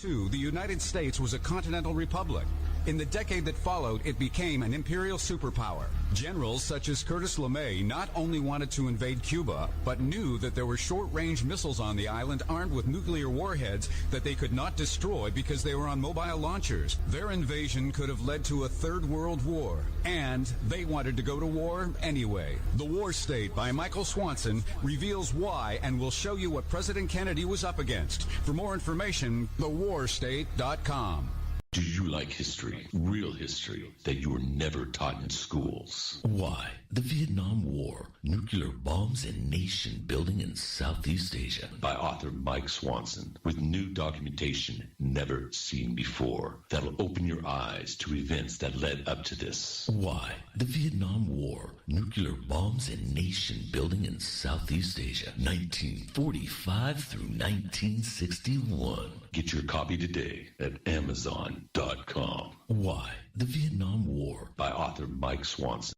II, the United States was a continental republic. In the decade that followed, it became an imperial superpower. Generals such as Curtis LeMay not only wanted to invade Cuba, but knew that there were short-range missiles on the island armed with nuclear warheads that they could not destroy because they were on mobile launchers. Their invasion could have led to a third world war, and they wanted to go to war anyway. The War State by Michael Swanson reveals why and will show you what President Kennedy was up against. For more information, thewarstate.com. Do you like history, real history, that you were never taught in schools? Why? The Vietnam War, Nuclear Bombs and Nation Building in Southeast Asia, by author Mike Swanson, with new documentation never seen before that'll open your eyes to events that led up to this. Why? The Vietnam War, Nuclear Bombs and Nation Building in Southeast Asia, 1945 through 1961. Get your copy today at Amazon.com. Why? The Vietnam War, by author Mike Swanson.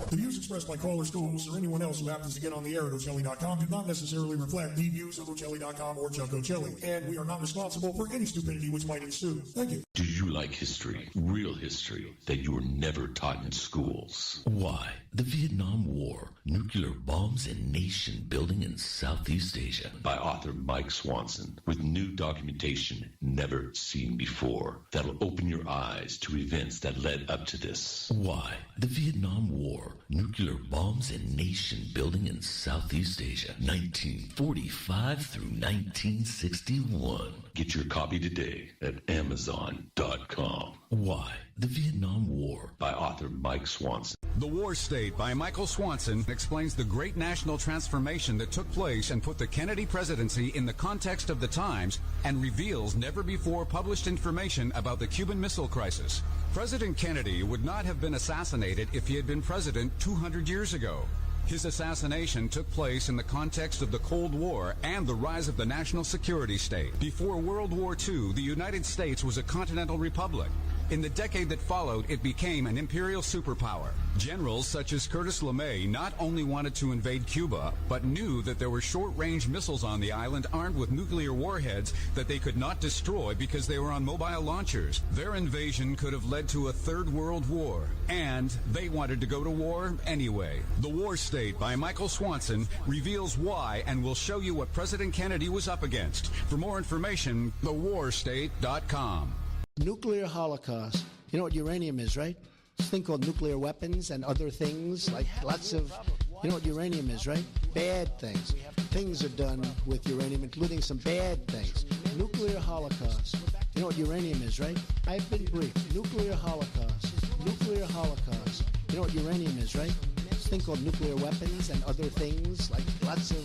The views expressed by callers, co-hosts, or anyone else who happens to get on the air at Ocelli.com do not necessarily reflect the views of Ocelli.com or Chuck Ocelli, and we are not responsible for any stupidity which might ensue. Thank you. Do you like history, real history, that you were never taught in schools? Why? The Vietnam War, Nuclear Bombs and Nation Building in Southeast Asia, by author Mike Swanson, with new documentation never seen before that'll open your eyes to events that led up to this. Why? The Vietnam War, Nuclear Bombs and Nation Building in Southeast Asia, 1945 through 1961. Get your copy today at Amazon.com. Why? The Vietnam War, by author Mike Swanson. The War State by Michael Swanson explains the great national transformation that took place and put the Kennedy presidency in the context of the times and reveals never-before published information about the Cuban Missile Crisis. President Kennedy would not have been assassinated if he had been president 200 years ago. His assassination took place in the context of the Cold War and the rise of the national security state. Before World War II, the United States was a continental republic. In the decade that followed, it became an imperial superpower. Generals such as Curtis LeMay not only wanted to invade Cuba, but knew that there were short-range missiles on the island armed with nuclear warheads that they could not destroy because they were on mobile launchers. Their invasion could have led to a third world war, and they wanted to go to war anyway. The War State by Michael Swanson reveals why and will show you what President Kennedy was up against. For more information, thewarstate.com. Nuclear holocaust. You know what uranium is, right? This thing called nuclear weapons and other things, like lots of... You know what uranium is, right? Bad things. Things are done with uranium, including some bad things. Nuclear holocaust. You know what uranium is, right? I've been briefed. Nuclear holocaust. Nuclear holocaust. You know what uranium is, right? This thing called nuclear weapons and other things, like lots of...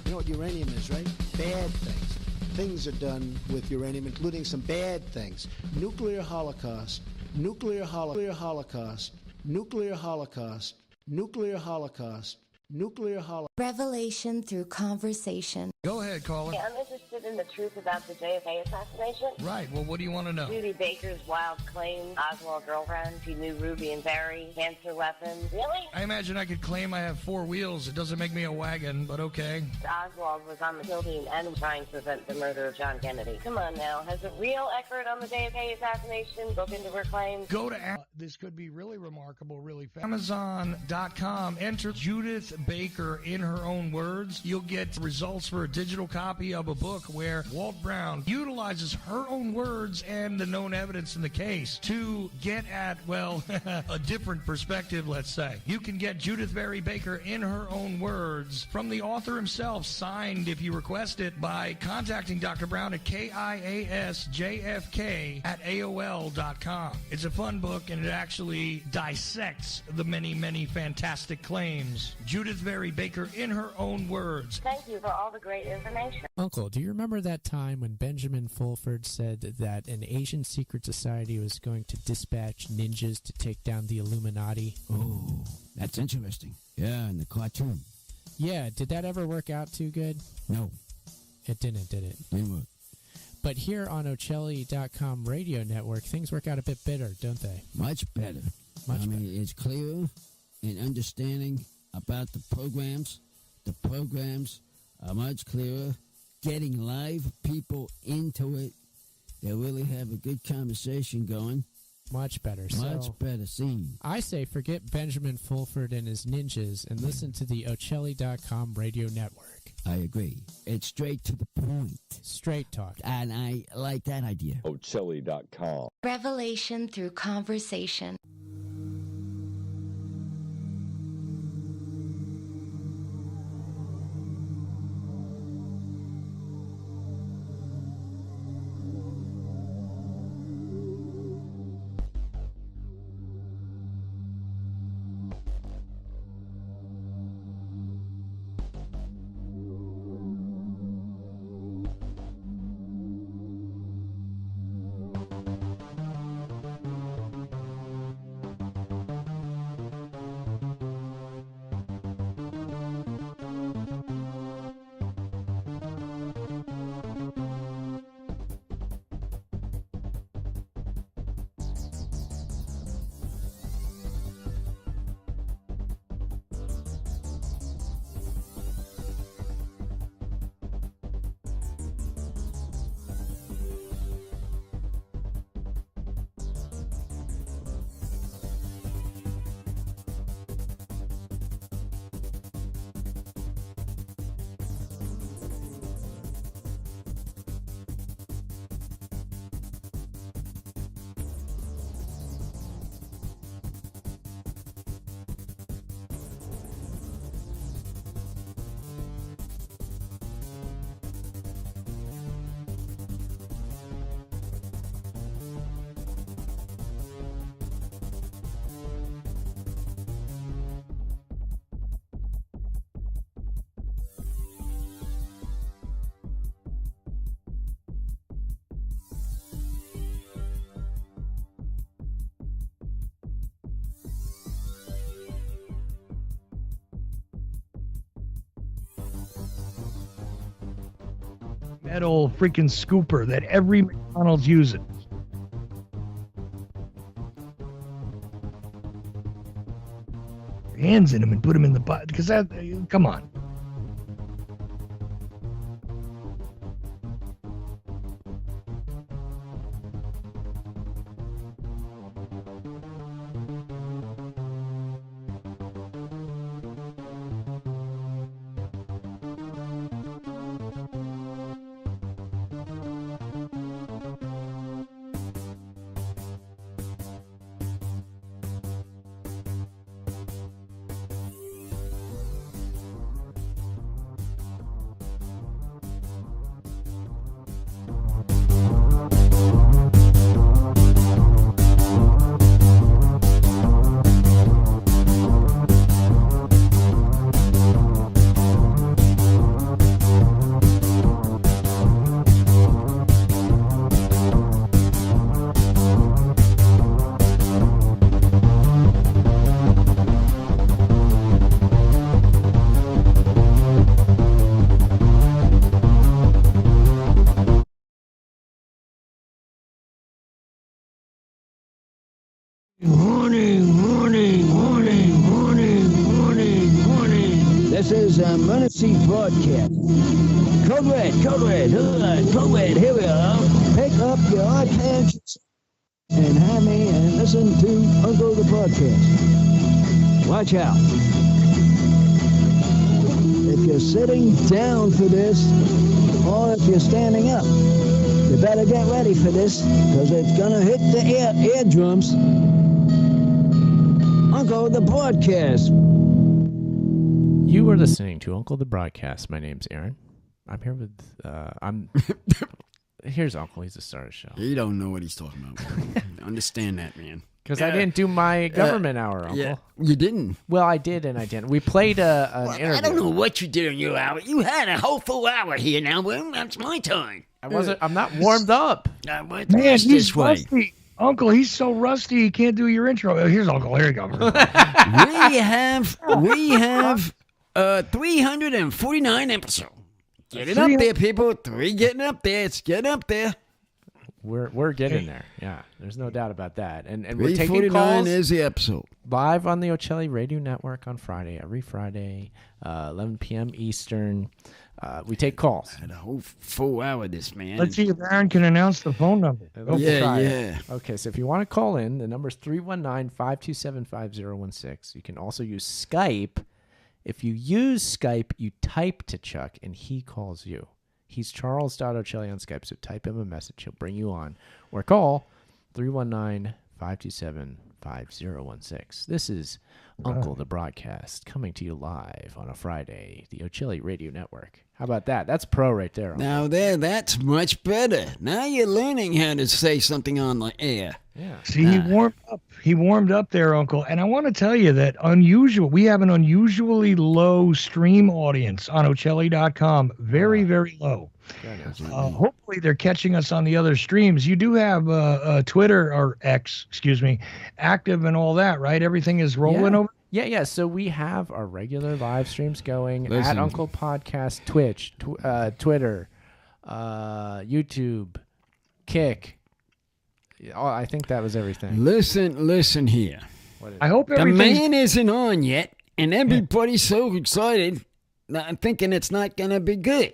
You know what uranium is, right? Bad things. Things are done with uranium, including some bad things. Nuclear holocaust. Nuclear holocaust. Nuclear holocaust. Nuclear holocaust. Nuclear holocaust. Revelation through conversation. Go ahead, caller. Yeah, I'm interested in the truth about the JFK assassination. Right. Well, what do you want to know? Judy Baker's wild claim, Oswald girlfriend, she knew Ruby and Barry, cancer weapons. Really? I imagine I could claim I have 4 wheels. It doesn't make me a wagon, but okay. Oswald was on the kill team and trying to prevent the murder of John Kennedy. Come on now. Has a real expert on the JFK assassination looked into her claims? Go to this could be really remarkable, really fast. Amazon.com. Enter Judith Baker in her own words. You'll get results for a digital copy of a book where Walt Brown utilizes her own words and the known evidence in the case to get at, well, a different perspective, let's say. You can get Judith Barry Baker in her own words from the author himself, signed if you request it by contacting Dr. Brown at KIASJFK@AOL.com. It's a fun book, and it actually dissects the many, many fantastic claims. Judith Barry Baker in her own words. Thank you for all the great information. Uncle, do you remember that time when Benjamin Fulford said that an Asian secret society was going to dispatch ninjas to take down the Illuminati? Oh, that's interesting. Yeah, in the cartoon. Yeah, did that ever work out too good? No. It didn't, did it? Didn't work. But here on Ocelli.com radio network, things work out a bit better, don't they? Much better. Much better. It's clearer in understanding about the programs. The programs are much clearer. Getting live people into it They'll really have a good conversation going. Much better. Much better scene. I say forget Benjamin Fulford and his ninjas and listen to the Ocelli.com radio network. I agree. It's straight to the point. Straight talk. And I like that idea. Ocelli.com. Revelation through conversation. Metal freaking scooper that every McDonald's uses. Your hands in them and put them in the butt. Because that, come on. This is a emergency broadcast. Code red, here we are. Pick up your iPads and have me and listen to Uncle the broadcast. Watch out. If you're sitting down for this, or if you're standing up, you better get ready for this, because it's going to hit the eardrums. Uncle the broadcast. You are listening to Uncle the Broadcast. My name's Aaron. I'm here with, here's Uncle. He's the star of the show. You don't know what he's talking about. Understand that, man. Because I didn't do my government hour, Uncle. Yeah, you didn't? Well, I did and I didn't. We played an interview. I don't know what you did in your hour. You had a whole full hour here now. Well, that's my time. I'm not warmed up. Man, he's rusty. Uncle, he's so rusty he can't do your intro. Here's Uncle. Here you go. we have 349 episodes. Get it up there, people. Getting up there. It's getting up there. We're getting there. Yeah, there's no doubt about that. And we're taking 3:49 calls is the episode. live on the Ocelli Radio Network on Friday, every Friday, 11 p.m. Eastern. We take calls. Had a whole full hour this, man. Let's see if Aaron can announce the phone number. Yeah. Okay, so if you want to call in, the number is 319-527-5016. You can also use Skype. If you use Skype, you type to Chuck, and he calls you. He's Charles.Ocelli on Skype, so type him a message. He'll bring you on. Or call 319-527-5016. This is Uncle the Broadcast coming to you live on a Friday, the Ocelli Radio Network. How about that? That's pro right there. Uncle. Now that's much better. Now you're learning how to say something on the air. Yeah. See, he warmed up. He warmed up there, Uncle. And I want to tell you that we have an unusually low stream audience on Ocelli.com. Very, very low. Hopefully they're catching us on the other streams. You do have Twitter or X, active and all that, right? Everything is rolling over. Yeah. So we have our regular live streams going Listen. at Uncle Podcast, Twitch, Twitter, YouTube, Kick. I think that was everything. Listen here. I hope The everything's... man isn't on yet, and everybody's so excited. I'm thinking it's not going to be good.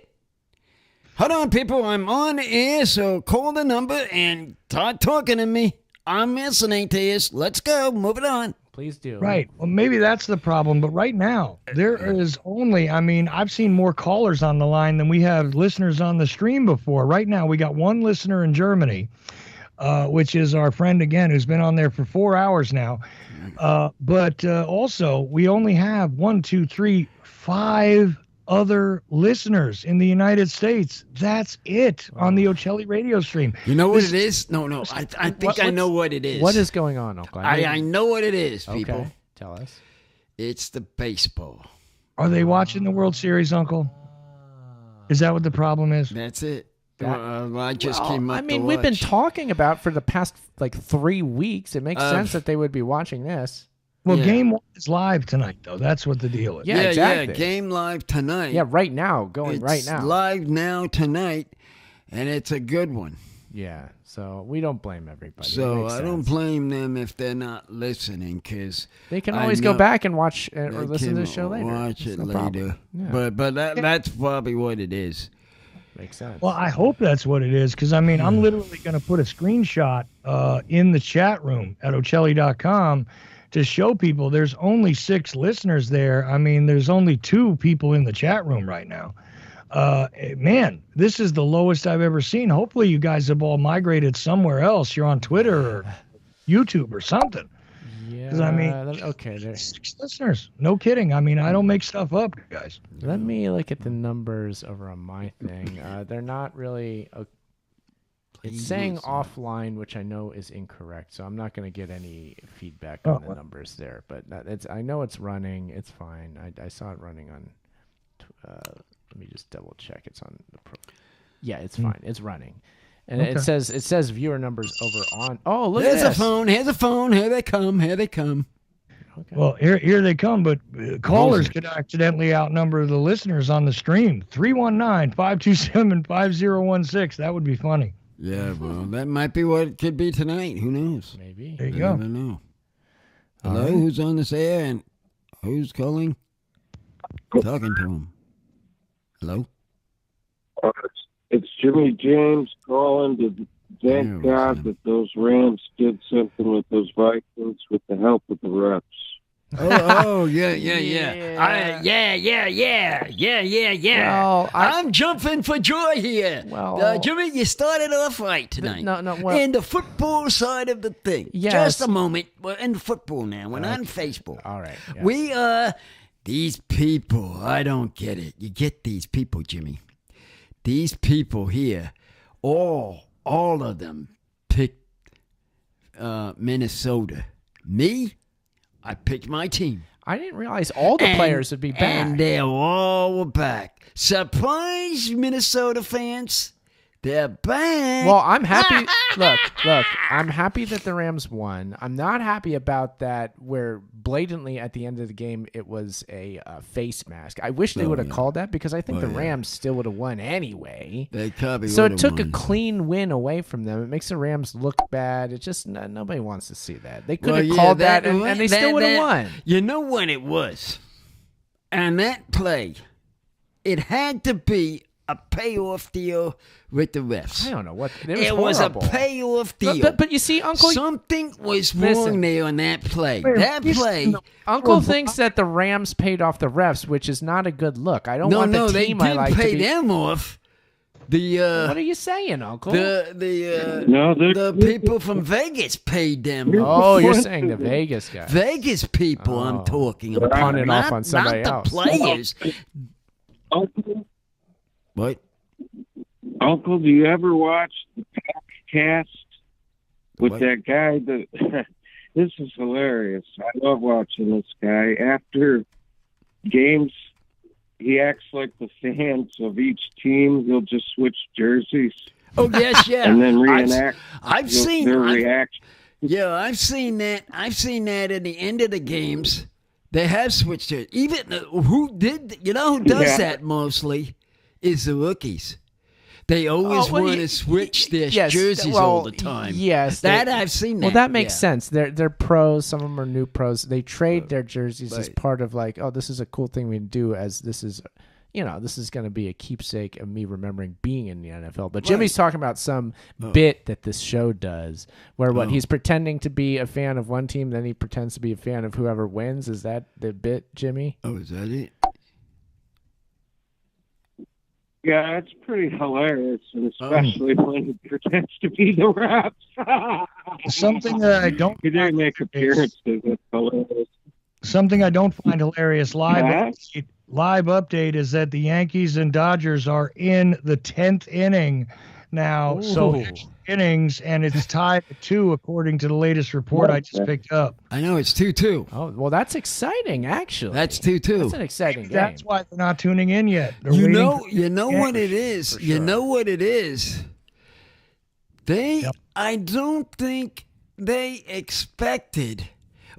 Hold on, people. I'm on air, so call the number and start talking to me. I'm listening to you. Let's go. Move it on. Please do. Right. Well, maybe that's the problem. But right now, there is only, I've seen more callers on the line than we have listeners on the stream before. Right now, we got one listener in Germany, which is our friend, again, who's been on there for 4 hours now. But also, we only have 5 other listeners in the United States. That's it on the Ocelli radio stream. You know what it is? No. I think I know what it is. What is going on, Uncle? I know what it is, people. Okay, tell us. It's the baseball. Are they watching the World Series, Uncle? Is that what the problem is? That's it. I just came up to we've been watch. talking about for the past 3 weeks. It makes sense that they would be watching this. Well, Game 1 is live tonight, though. That's what the deal is. Yeah, exactly. Game live tonight. Yeah, right now, right now. It's live now tonight, and it's a good one. Yeah, so we don't blame everybody. So I don't blame them if they're not listening, because they can always go back and watch or listen to the show later. Watch it later. Yeah. But that's probably what it is. Makes sense. Well, I hope that's what it is, because, I'm literally going to put a screenshot in the chat room at Ocelli.com to show people there's only 6 listeners there. There's only 2 people in the chat room right now. Man, this is the lowest I've ever seen. Hopefully you guys have all migrated somewhere else. You're on Twitter or YouTube or something. Yeah. Okay. 6 listeners. No kidding. I don't make stuff up, guys. Let me look at the numbers over on my thing. They're not really... It's saying offline, which I know is incorrect, so I'm not going to get any feedback on the numbers there. But I know it's running. It's fine. I saw it running on. Let me just double check. It's on the pro. Yeah, it's fine. It's running, and it says viewer numbers over on. Oh, look Here's at this. Here's a phone. Here they come. Okay. Well, here they come, but callers could accidentally outnumber the listeners on the stream. 319-527-5016. That would be funny. Yeah, well, that might be what it could be tonight. Who knows? Maybe. There you go. Never know. Hello, who's on this air and who's calling? Talking to him. Hello? It's Jimmy James calling to thank God that those Rams did something with those Vikings with the help of the refs. Yeah. Well, I'm jumping for joy here. Well, Jimmy, you started off right tonight. Well, in the football side of the thing. Yes. Just a moment. We're in football now. We're not in baseball. All right. Yeah. We are these people. I don't get it. You get these people, Jimmy. These people here, all of them picked Minnesota. Me? I picked my team. I didn't realize all the players would be back. And they all were back. Surprise, Minnesota fans. They're back. Well, I'm happy. Look, I'm happy that the Rams won. I'm not happy about that where blatantly at the end of the game it was a face mask. I wish they would have called that because I think the Rams still would have won anyway. They probably so it took won. a clean win away from them. It makes the Rams look bad. It just nobody wants to see that. They could have called that and they still would have won. You know what it was? And that play, it had to be a payoff deal with the refs. I don't know what it was a payoff deal. But you see, Uncle, something was wrong there on that play. Uncle thinks that the Rams paid off the refs, which is not a good look. I don't want the team they I like pay to be. them off. What are you saying, Uncle? The people from Vegas paid them. Oh, you're saying the Vegas guys. Vegas people, I'm talking about. Punning off on somebody not else. The players. Uncle, what? Uncle, do you ever watch the Packcast with What? that guy? That this is hilarious. I love watching this guy. After games, he acts like the fans of each team. He'll just switch jerseys. Oh yes, yeah. And then reenact I've seen their reaction. Yeah, I've seen that. I've seen that at the end of the games. They have switched it. Even who does that mostly is the rookies. They always want to switch their jerseys all the time. Yes, I've seen that. Well, that makes sense. They're pros. Some of them are new pros. They trade their jerseys as part of like, oh, this is a cool thing we can do. As this is, this is going to be a keepsake of me remembering being in the NFL. But Jimmy's talking about some bit that this show does, where he's pretending to be a fan of one team, then he pretends to be a fan of whoever wins. Is that the bit, Jimmy? Oh, is that it? Yeah, it's pretty hilarious, and especially when he pretends to be the refs. Something that I don't. He didn't make appearances. It's hilarious. Something I don't find hilarious. Live update is that the Yankees and Dodgers are in the 10th inning now. Ooh. So innings, and it's tied at 2 according to the latest report I just picked up. I know it's 2-2. Oh, well, that's exciting. Actually, that's 2-2. That's an exciting game. That's why they're not tuning in yet. You know what it is. Sure. You know what it is. I don't think they expected.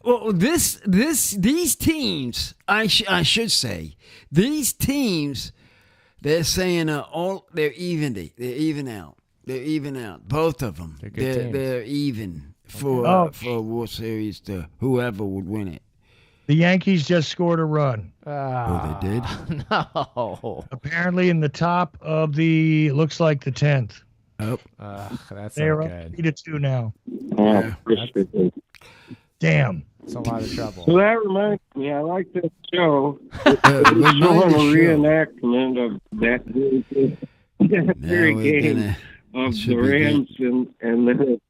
Well, these teams, I should say, these teams, they're saying they're even out. They're even out. Both of them. They're even for World Series to whoever would win it. The Yankees just scored a run. Oh, they did? No. Apparently in the top of looks like the 10th. Oh. That's They're not up good. 3-2 now. Damn. It's a lot of trouble. So that reminds me, I like that show. It's showing a reenactment of that very game of the Rams and then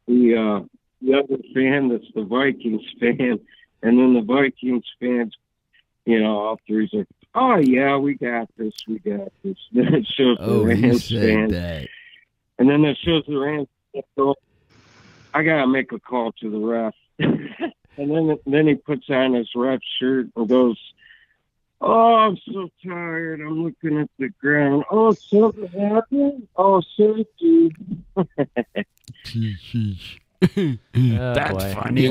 the other fan that's the Vikings fan, and then the Vikings fans, all three are, oh yeah, we got this. Then it shows the Rams fans, and then it shows the Rams. So I gotta make a call to the ref, and then he puts on his ref shirt and goes, oh, I'm so tired. I'm looking at the ground. Oh, something happened? Oh, safety. That's funny.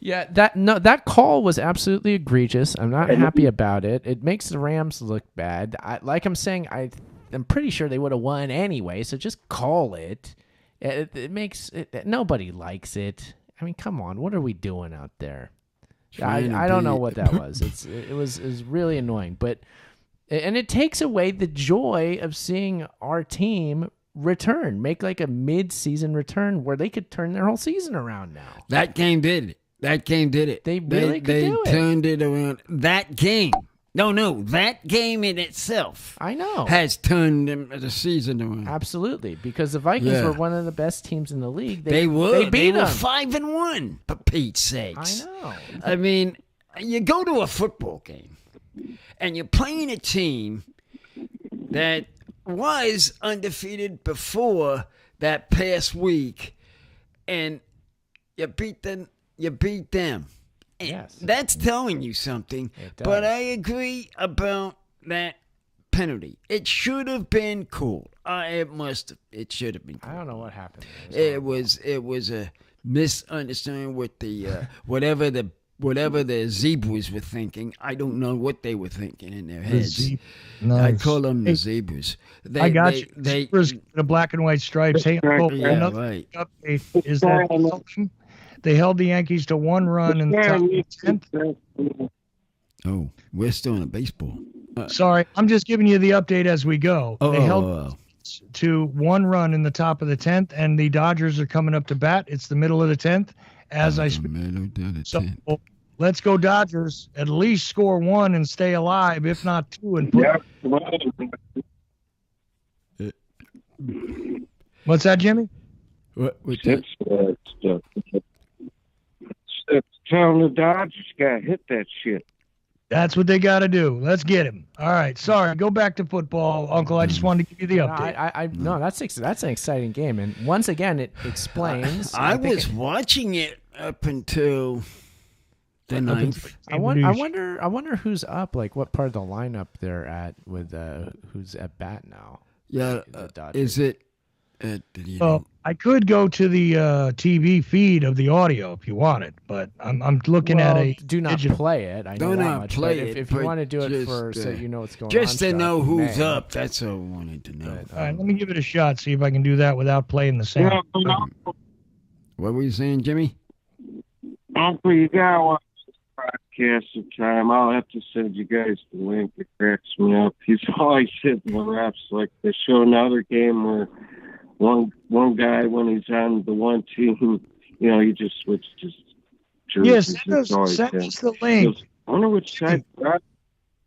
Yeah, that call was absolutely egregious. I'm not happy about it. It makes the Rams look bad. I'm pretty sure they would have won anyway, so just call it. It makes it, nobody likes it. I mean, come on. What are we doing out there? I don't know what that was. It was really annoying, and it takes away the joy of seeing our team return, make like a mid-season return where they could turn their whole season around now. That game did it. They really could do it. They turned it around. That game. No, that game in itself. I know. Has turned the season around. Absolutely, because the Vikings were one of the best teams in the league. They were. They were them. 5-1, for Pete's sakes. I know. I mean, you go to a football game, and you're playing a team that was undefeated before that past week, and you beat them. Yes. That's telling you something. But I agree about that penalty. It should have been called. It should have been called. I don't know what happened. It was a misunderstanding with the whatever the zebras were thinking. I don't know what they were thinking in their heads. Nice. I call them the zebras. I got you. Zebras, the black and white stripes. Hey, Uncle, another update is that they held the Yankees to 1 run in the top of the 10th. Oh, we're still in a baseball. Sorry, I'm just giving you the update as we go. They held to 1 run in the top of the 10th, and the Dodgers are coming up to bat. It's the middle of the 10th. As I speak. So let's go Dodgers. At least score 1 and stay alive, if not 2. And What's that, Jimmy? Telling the Dodgers got to hit that shit. That's what they got to do. Let's get him. All right. Sorry. Go back to football, Uncle. I just wanted to give you the update. No, that's an exciting game, and once again, it explains. I was watching it up until the 9th. I wonder who's up. Like, what part of the lineup they're at with who's at bat now? Yeah, is it? I could go to the TV feed of the audio if you want it, but I'm looking at a. Do not play it. I know do that not much, play it. it. If you want to do it so you know what's going on. Just to know who's up. That's all I wanted to know. All right, let me give it a shot. See if I can do that without playing the sound. What were you saying, Jimmy? Uncle, you gotta watch this podcast sometime. I'll have to send you guys the link. It cracks me up. He's always hitting the refs. Like they show another game where one guy, when he's on the one team, he just switches jerseys. Yeah, send us the link. I wonder which side.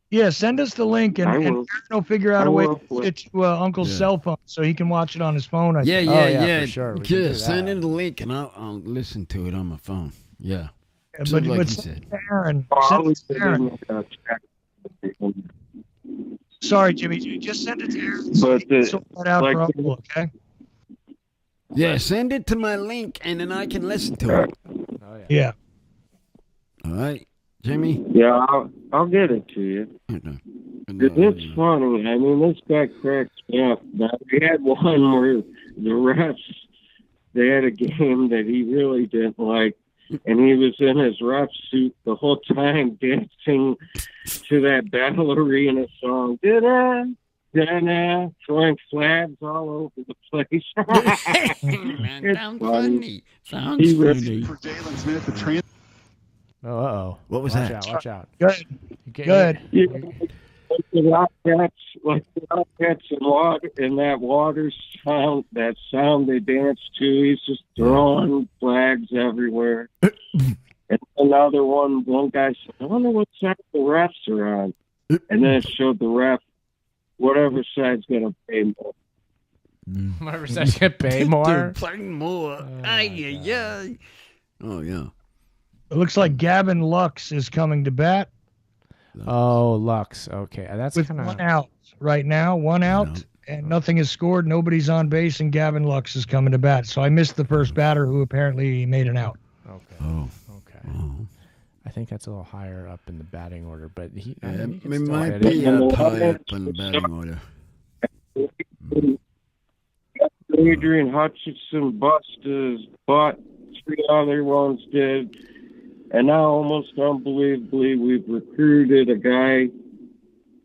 Yeah, send us the link, and we'll figure out a way to put it to Uncle's cell phone so he can watch it on his phone. Yeah. For sure. Yeah, send in the link, and I'll listen to it on my phone. Yeah. But send it to Aaron. Sorry, Jimmy. Just send it to Aaron. Sort that out for Uncle, okay? Yeah, send it to my link, and then I can listen to it. Oh, yeah. All right, Jimmy? Yeah, I'll get it to you. It's funny. I mean, this guy cracks me up. Now, we had one where the refs, they had a game that he really didn't like, and he was in his ref suit the whole time dancing to that ballerina song. Throwing flags all over the place. Sounds funny. Sounds funny. For Jalen Smith, the trans. Oh, what was that? Watch out. Good. Yeah. Like the Rockets and that water sound, that sound they dance to, he's just throwing flags everywhere. And another one guy said, I wonder what side the refs are on. And then it showed the ref, whatever side's going to pay more. Whatever side's going to pay more? Playing more. Oh, yeah. It looks like Gavin Lux is coming to bat. Oh, Lux. Okay. That's kind of 1 out right now. 1 out, and nothing is scored. Nobody's on base, and Gavin Lux is coming to bat. So I missed the first batter who apparently made an out. Okay. Oh. Okay. I think that's a little higher up in the batting order, but he might be up high up in the batting order. Adrian Hutchinson bought 3 other ones did. And now, almost unbelievably, we've recruited a guy,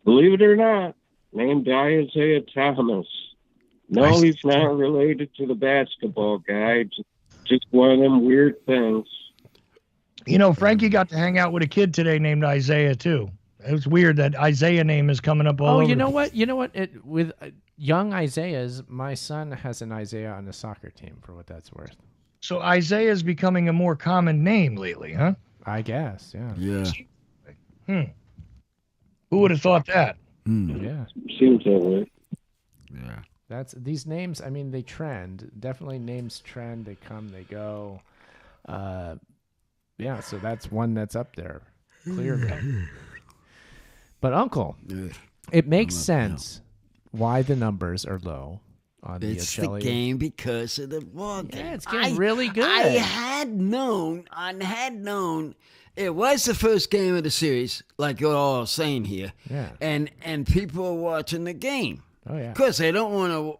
believe it or not, named Isaiah Thomas. No, he's not related to the basketball guy. Just one of them weird things. Frankie got to hang out with a kid today named Isaiah, too. It was weird that Isaiah name is coming up all over. You know what? With young Isaiahs, my son has an Isaiah on the soccer team, for what that's worth. So Isaiah is becoming a more common name lately, huh? I guess, yeah. Yeah. Who would have thought that? Yeah. Seems that way. Yeah. These names, I mean, they trend. Definitely names trend. They come, they go. Yeah, so that's one that's up there. Clearly. But Uncle, it makes sense why the numbers are low. on It's the the game because of the ball game. Yeah, it's getting really good. I had known it was the first game of the series, like you're all saying here. Yeah. And people are watching the game. Oh yeah. Because they don't want to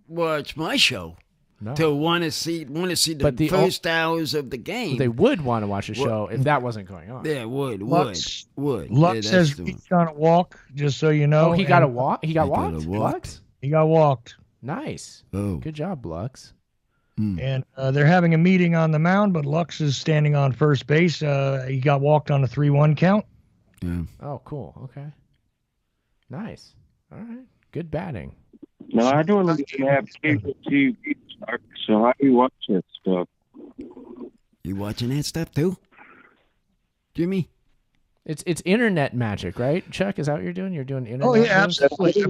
watch my show. No. To want to see the first hours of the game. They would want to watch the show if that wasn't going on. Yeah, would. Lux Yeah, says he's on a walk, just so you know. Oh, he got a walk? He got walked? walked? He got walked. Nice. Oh. Good job, Lux. And they're having a meeting on the mound, but Lux is standing on first base. He got walked on a 3-1 count. Yeah. Oh, cool. Okay. Nice. All right. Good batting. No, I don't even have cable TV, Chuck, so how do you watch that stuff? You watching that stuff too, Jimmy? It's internet magic, right? Chuck, is that what you're doing? You're doing internet. Oh yeah, moves? absolutely.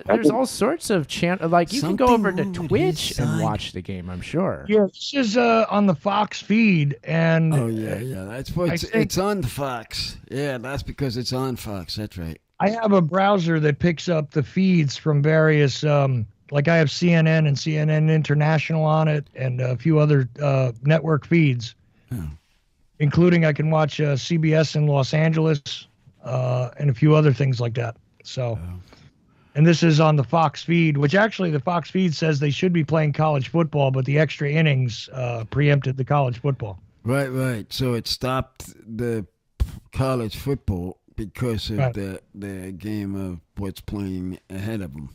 There's all sorts of channel. Like you can go over to Twitch and watch the game. I'm sure. Yeah, this is on the Fox feed, and yeah. That's what it's on the Fox. Yeah, that's because it's on Fox. That's right. I have a browser that picks up the feeds from various, like I have CNN and CNN International on it, and a few other network feeds, including I can watch CBS in Los Angeles and a few other things like that. So. And this is on the Fox feed, which actually the Fox feed says they should be playing college football, but the extra innings preempted the college football. Right. So it stopped the college football because of the game of what's playing ahead of them.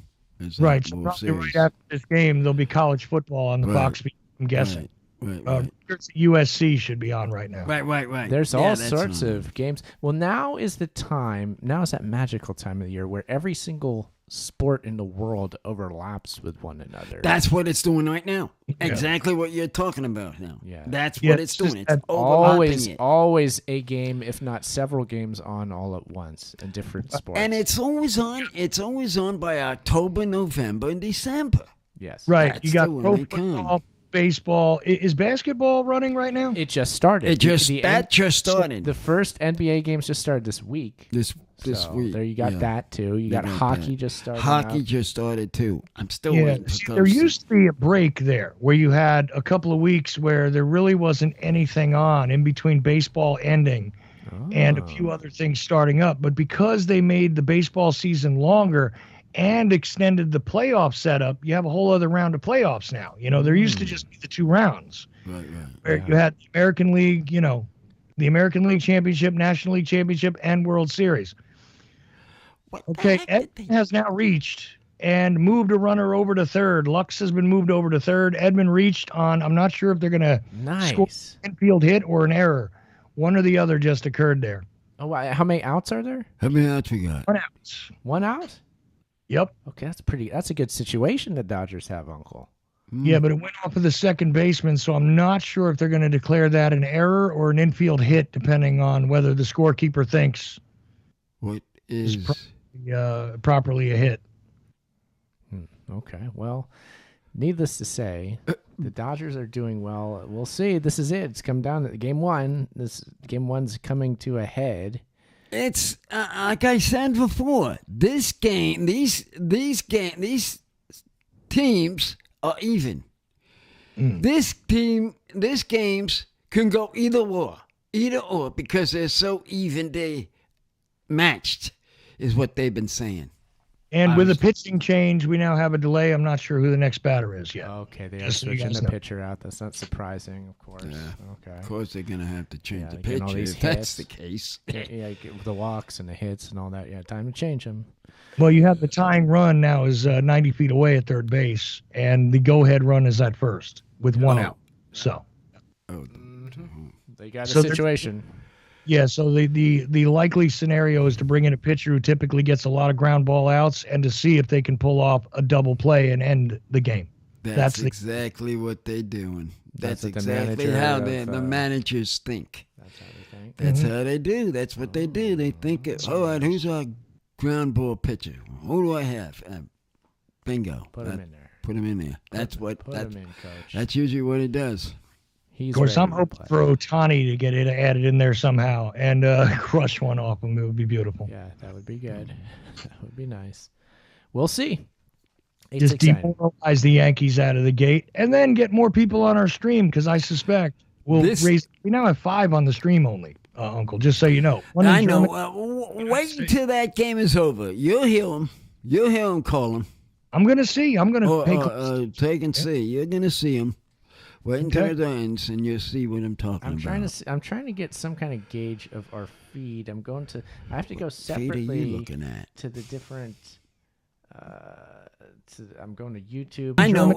Right. So probably right after this game, there'll be college football on the Fox feed, I'm guessing. Right. USC should be on right now. Right. There's all sorts of games. Well, now is that magical time of the year where every single sport in the world overlaps with one another. That's what it's doing right now. Yeah. Exactly what you're talking about now. Yeah. That's what it's doing. It's always a game, if not several games on all at once in different sports. And it's always on by October, November, and December. Yes. Right. That's you got pro football, baseball. Is basketball running right now? It just started. That just started. The first NBA games just started this week. This week. There you got that too. You got hockey just started. Hockey just started too. I'm still waiting for there used to be a break there where you had a couple of weeks where there really wasn't anything on in between baseball ending and a few other things starting up. But because they made the baseball season longer and extended the playoff setup, you have a whole other round of playoffs now. You know, there used to just be the 2 rounds. Right. Where you had the American League, the American League Championship, National League Championship, and World Series. Okay, Edmund has now reached and moved a runner over to third. Lux has been moved over to third. Edmund reached on, I'm not sure if they're going to score an infield hit or an error. One or the other just occurred there. Oh, how many outs are there? How many outs we got? 1 out. 1 out? Yep. Okay, that's a good situation the Dodgers have, Uncle. Yeah, but it went off of the second baseman, so I'm not sure if they're going to declare that an error or an infield hit, depending on whether the scorekeeper thinks what is properly a hit. Okay, well, needless to say, the Dodgers are doing well. We'll see. This is it. It's come down to game 1. This game 1's coming to a head. It's like I said before. This game, these teams are even. This games can go either or, because they're so even. They matched, is what they've been saying. And with the pitching change, we now have a delay. I'm not sure who the next batter is yet. Okay, they are switching the pitcher out. That's not surprising, of course. Yeah. Okay. Of course, they're going to have to change the pitcher if that's the case. Yeah, the walks and the hits and all that. Yeah, time to change them. Well, you have the tying run now is 90 feet away at third base, and the go-ahead run is at first with 1 out. So. They got a situation. Yeah, so the likely scenario is to bring in a pitcher who typically gets a lot of ground ball outs and to see if they can pull off a double play and end the game. That's exactly what they're doing. That's exactly how the managers think. That's how they think. That's how they do. That's what they do. They think, all right, who's our ground ball pitcher? Who do I have? Bingo. Put him in there. Put him in there. That's him in, Coach. That's usually what he does. Of course, I'm hoping for Ohtani to get it added in there somehow and crush one off him. It would be beautiful. Yeah, that would be good. That would be nice. we'll see. It's Just exciting. demoralize the Yankees out of the gate, and then get more people on our stream because I suspect we'll raise. We now have 5 on the stream only, Uncle. Just so you know. I know. Wait until that game is over. You'll hear him. You'll hear him call him. I'm gonna see. I'm gonna take and see. You're gonna see him. Wait until it ends, and you'll see what I'm talking about. I'm trying to get some kind of gauge of our feed. I have to go separately. Feed are you looking at? To the different. I'm going to YouTube. I know.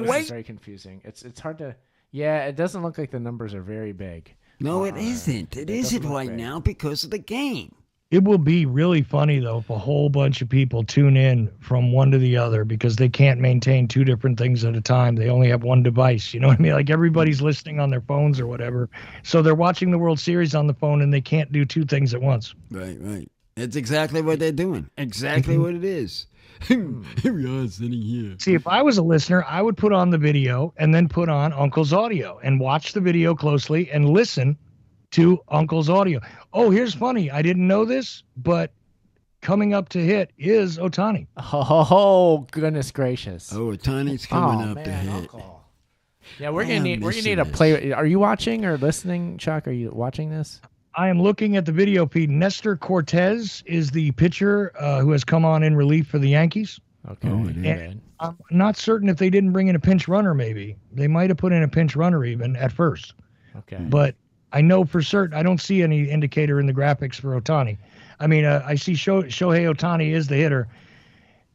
This is very confusing. It's hard to. Yeah, it doesn't look like the numbers are very big. No, it isn't. It isn't right now because of the game. It will be really funny, though, if a whole bunch of people tune in from one to the other because they can't maintain 2 different things at a time. They only have one device. You know what I mean? Like everybody's listening on their phones or whatever. So they're watching the World Series on the phone and they can't do 2 things at once. Right. It's exactly what they're doing. Exactly what it is. Here we are sitting here. See, if I was a listener, I would put on the video and then put on Uncle's audio and watch the video closely and listen to Uncle's audio. Oh, here's funny. I didn't know this, but coming up to hit is Ohtani. Oh, goodness gracious. Oh, Ohtani's coming up to hit. Uncle. Yeah, we're gonna need a play. Are you watching or listening, Chuck? Are you watching this? I am looking at the video feed. Nestor Cortez is the pitcher who has come on in relief for the Yankees. Okay. And I'm not certain if they didn't bring in a pinch runner, maybe. They might have put in a pinch runner even at first. Okay. But I know for certain, I don't see any indicator in the graphics for Ohtani. I mean, I see Shohei Ohtani is the hitter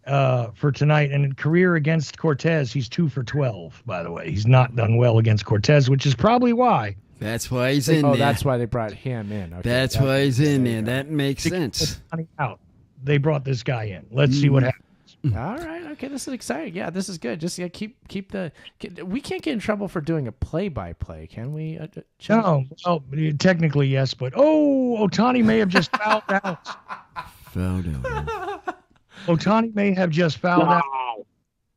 for tonight. And in career against Cortez, he's 2 for 12, by the way. He's not done well against Cortez, which is probably why. That's why he's in there. Oh, that's why they brought him in. Okay. That's why he's in there. That makes sense. Out. They brought this guy in. Let's see what happens. All right. Okay. This is exciting. Yeah, this is good. Just keep the. We can't get in trouble for doing a play-by-play, can we? No. Well, technically yes, but Ohtani may have just fouled out. Fouled out. Ohtani may have just fouled out.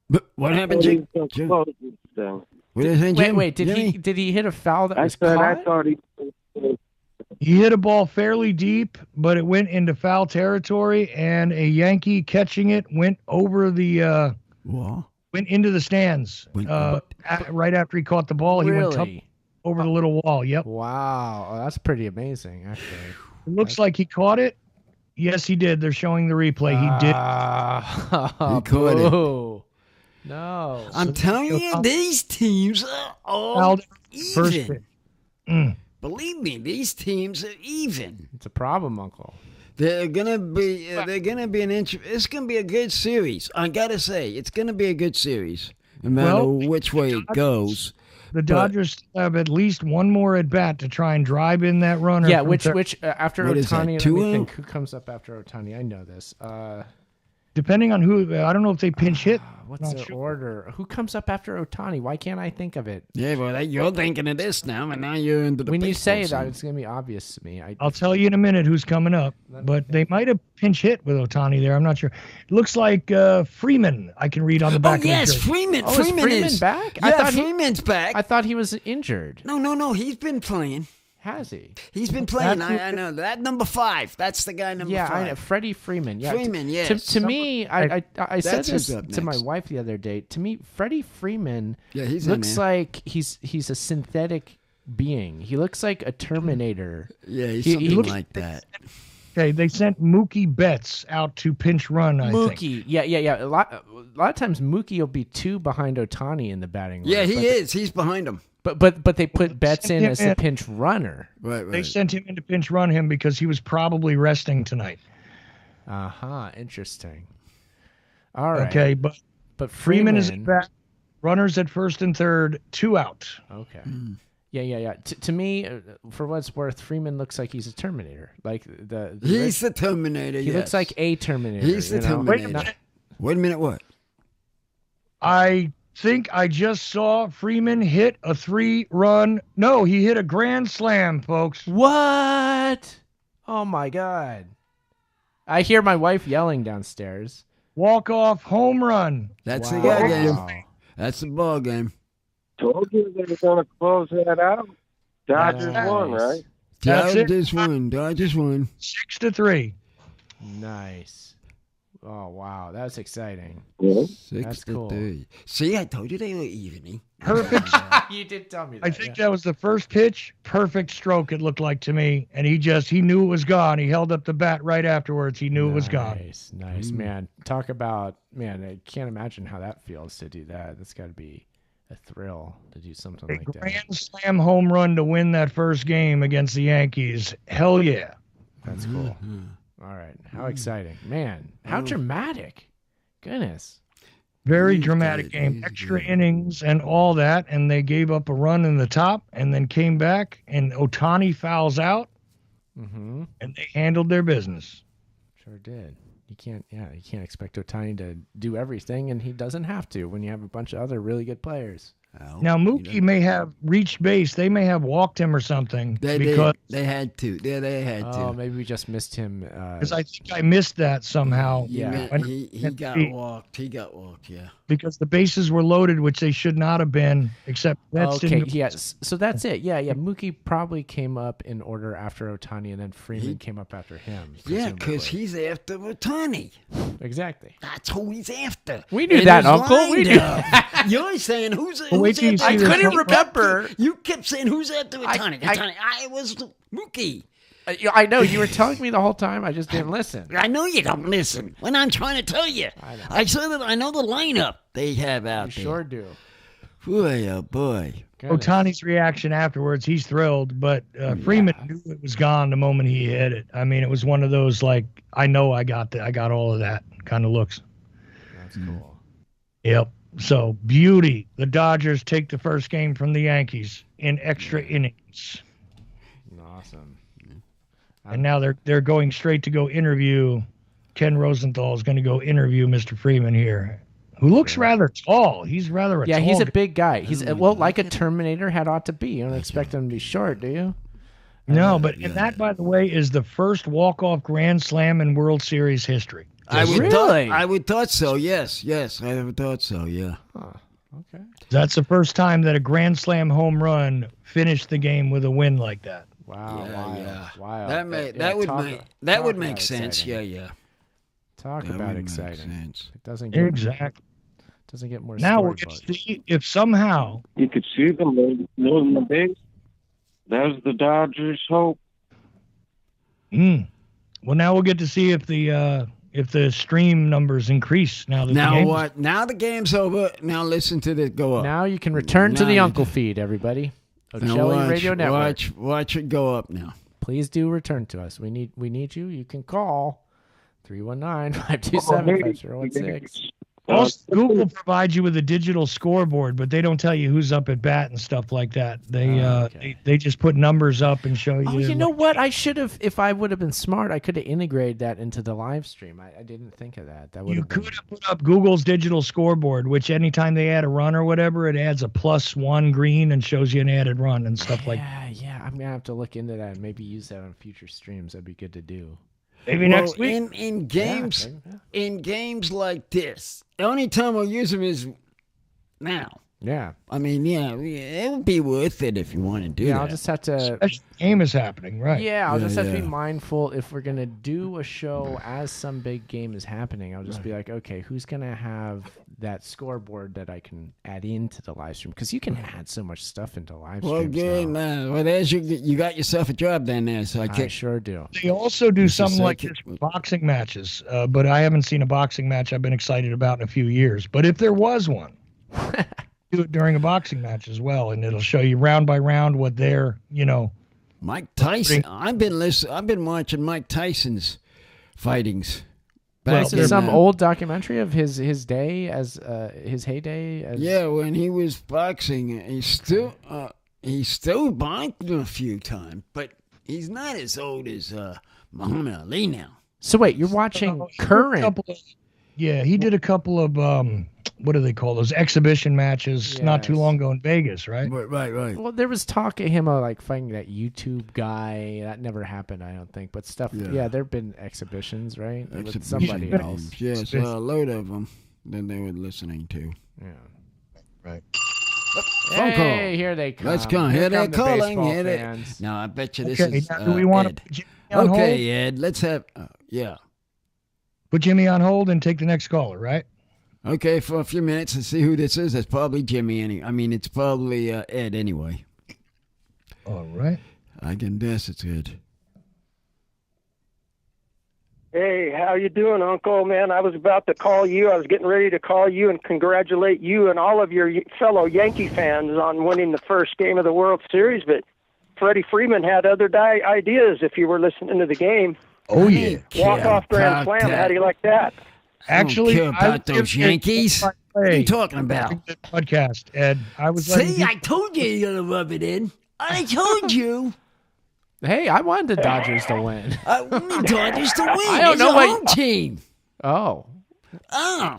But what happened, Jim? Wait. Did he hit a foul that was caught? I thought he hit a ball fairly deep, but it went into foul territory, and a Yankee catching it went over the went into the stands. Right after he caught the ball, he went over the little wall. Yep. Wow, that's pretty amazing, actually. It looks like he caught it. Yes, he did. They're showing the replay. He did. He caught it. No. I'm telling you, these teams are all even. Believe me, these teams are even. It's a problem, Uncle. They're gonna be. They're gonna be It's gonna be a good series. I gotta say, it's gonna be a good series, no matter which way it goes. The Dodgers have at least one more at bat to try and drive in that runner. Yeah, which after what Ohtani, let me think who comes up after Ohtani. I know this. Depending on who, I don't know if they pinch hit. What's the order? Who comes up after Ohtani? Why can't I think of it? Yeah, well, you're thinking of this now, and now you're into the. When you say that, it's going to be obvious to me. I'll tell you in a minute who's coming up, but they might have pinch hit with Ohtani there. I'm not sure. It looks like Freeman. I can read on the back. Oh yes, Freeman. Freeman is back. Yeah, I thought Freeman's back. I thought he was injured. No. He's been playing. Has he? He's been playing. I know that number 5. That's the guy number 5. Yeah, I know. Freddie Freeman. Yeah, Freeman. Yes. To me, I said this to my wife the other day. To me, Freddie Freeman looks like he's a synthetic being. He looks like a Terminator. Yeah, he's something like that. Okay, they sent Mookie Betts out to pinch run. I think. Yeah. A lot of times Mookie will be 2 behind Ohtani in the batting line. Yeah, he is. He's behind him. But they put Betts in as the pinch runner. Right. They sent him in to pinch run him because he was probably resting tonight. Interesting. All right. Okay, but Freeman is back. Runners at first and third, 2 out. Okay. Yeah. To me, for what it's worth, Freeman looks like he's a Terminator. Like he's the Terminator. He looks like a Terminator. He's the Terminator. Wait a minute. What? I think I just saw Freeman hit a 3-run. No, he hit a grand slam, folks. What? Oh my God! I hear my wife yelling downstairs. Walk-off home run. That's the game. That's the ball game. Told you they were going to close that out. Dodgers won, right? Dodgers won. 6-3. Nice. Oh, wow. That's exciting. Yeah. That's cool. 6-3. See, I told you they were evening. Perfect. You did tell me that. I think that was the first pitch. Perfect stroke, it looked like to me. And he knew it was gone. He held up the bat right afterwards. He knew it was gone. Nice, man. Talk about, man, I can't imagine how that feels to do that. That's got to be a thrill to do something like that. Grand slam home run to win that first game against the Yankees. Hell yeah. That's cool. All right. How exciting. Man, how dramatic. Goodness. Very dramatic game. Extra innings and all that. And they gave up a run in the top and then came back. And Ohtani fouls out. Mm-hmm. And they handled their business. Sure did. You can't expect Ohtani to do everything, and he doesn't have to when you have a bunch of other really good players. Now, Mookie may have reached base. They may have walked him or something. They had to. Yeah, they had to. Oh, maybe we just missed him. Because I think I missed that somehow. Yeah. He got walked. He got walked, yeah. Because the bases were loaded, which they should not have been, except Mets didn't. Yes. So that's it. Yeah. Mookie probably came up in order after Ohtani, and then Freeman came up after him. Yeah, because he's after Ohtani. Exactly. That's who he's after. We knew that, Uncle. We knew. You're saying who's after? I couldn't remember. You kept saying who's after Ohtani. I was Mookie. I know. You were telling me the whole time. I just didn't listen. I know you don't listen. When I'm trying to tell you. I said that I know the lineup they have out there. You sure do. Boy, oh boy. Ohtani's reaction afterwards, he's thrilled, but Freeman knew it was gone the moment he hit it. I mean, it was one of those, like, I know I got all of that kind of looks. That's cool. Yep. So, beauty. The Dodgers take the first game from the Yankees in extra innings. Awesome. And now they're going straight to go interview. Ken Rosenthal is going to go interview Mr. Freeman here, who looks rather tall. He's rather a tall he's a guy. big guy. He's like a Terminator had ought to be. You don't expect him to be short, do you? No, but and that, by the way, is the first walk-off Grand Slam in World Series history. I would thought so. Yes, I would thought so. Yeah. Huh. Okay. That's the first time that a Grand Slam home run finished the game with a win like that. Wow. Wow. That would make sense. Exciting. Yeah. Talk about exciting. It doesn't get more. Now we're going to see if somehow you could see them loading the base. That was the Dodgers' hope. Well, now we'll get to see if the stream numbers increase now that Now the game's over. Now listen to this go up. Now you can return to the Uncle feed, everybody. Ocelli Radio Network. Watch it go up now. Please do return to us. We need you. You can call 319-527-5016. Also, Google provides you with a digital scoreboard, but they don't tell you who's up at bat and stuff like that. They just put numbers up and show you. Oh, you know what? I should have, if I would have been smart, I could have integrated that into the live stream. I didn't think of that. You could have put up Google's digital scoreboard, which anytime they add a run or whatever, it adds a +1 green and shows you an added run and stuff like that. Yeah. I'm gonna have to look into that and maybe use that on future streams. That'd be good to do. Maybe next week. In games like this, the only time we'll use them is now. Yeah. I mean, it would be worth it if you want to do that. Yeah, I'll just have to. Special game is happening, right? Yeah, I'll just have to be mindful if we're gonna do a show as some big game is happening. I'll just be like, okay, who's gonna have that scoreboard that I can add into the live stream? Because you can add so much stuff into live streams. Well, good. Well, there's you got yourself a job then there. So I sure do. They also do something like this for boxing matches, but I haven't seen a boxing match I've been excited about in a few years. But if there was one. Do it during a boxing match as well, and it'll show you round by round what they're, Mike Tyson. I've been watching Mike Tyson's fightings. Is it some old documentary of his day as his heyday? When he was boxing, he's still boxed a few times, but he's not as old as Muhammad Ali now. So wait, you're watching current? He did a couple of what do they call those exhibition matches not too long ago in Vegas, right? Right. Well, there was talk of him like fighting that YouTube guy. That never happened, I don't think. But stuff, there have been exhibitions, right? With somebody else. Yes, a load of them that they were listening to. Yeah. Right. Phone call. Hey, here they come. Let's go. Here they're calling. No, I bet you this is do we want Ed. to Okay, Ed, let's have... Put Jimmy on hold and take the next caller, right? Okay, for a few minutes and see who this is. It's probably Jimmy. It's probably Ed anyway. All right. I can guess it's Ed. Hey, how you doing, Uncle? Man, I was about to call you. I was getting ready to call you and congratulate you and all of your fellow Yankee fans on winning the first game of the World Series, but Freddie Freeman had other ideas if you were listening to the game. Oh, yeah. Walk-off grand slam. How do you like that? Actually, I don't care about those Yankees. What are you talking about? Podcast, Ed. See, I told you you're going to rub it in. I told you. Hey, I wanted the Dodgers to win. I want the Dodgers to win. I don't know what home team. Oh. Oh,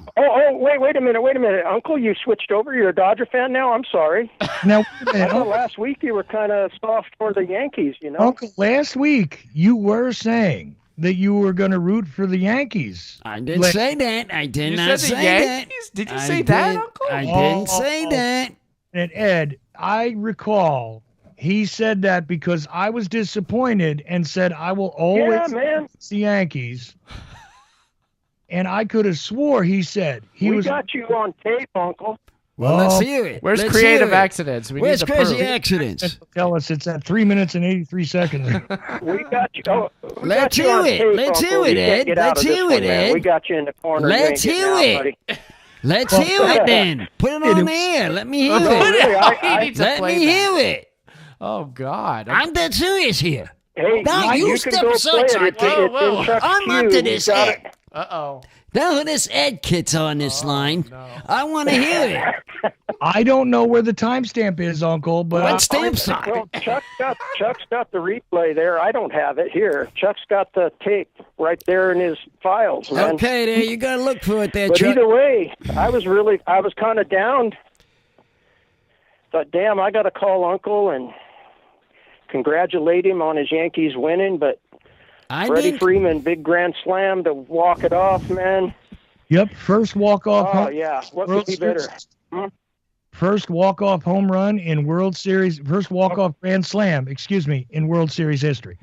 wait a minute. Uncle, you switched over. You're a Dodger fan now? I'm sorry. Now, I thought last week you were kind of soft for the Yankees, you know? Uncle, last week you were saying that you were going to root for the Yankees. I didn't say that. I did not say that. Did you say that, Uncle? I didn't say that. And Ed, I recall he said that because I was disappointed and said I will always root the Yankees. And I could have swore he said we got you on tape, Uncle. Well, let's hear it. Where's creative accidents? Where's crazy accidents? Tell us it's at 3 minutes and 83 seconds. We got you. Let's hear it. Let's hear it, Ed. Let's hear it, Ed. We got you in the corner. Let's hear it. Let's hear it then. Put it on air. Let me hear it. Let me hear it. Oh, God. I'm dead serious here. Hey, now you step aside. I'm up to this, Ed. Uh-oh. Now this Ed kid's on this line. No. I want to hear it. I don't know where the timestamp is, Uncle, but what stamp's on? Well, Chuck's got the replay there. I don't have it here. Chuck's got the tape right there in his files, man. Okay, there you got to look for it there, but Chuck. Either way, I was kind of down. Thought, damn, I got to call Uncle and congratulate him on his Yankees winning, but Freddie Freeman, big grand slam to walk it off, man. Yep, first walk-off. Oh, yeah. What could be better? First walk-off home run in World Series, first walk-off grand slam, in World Series history.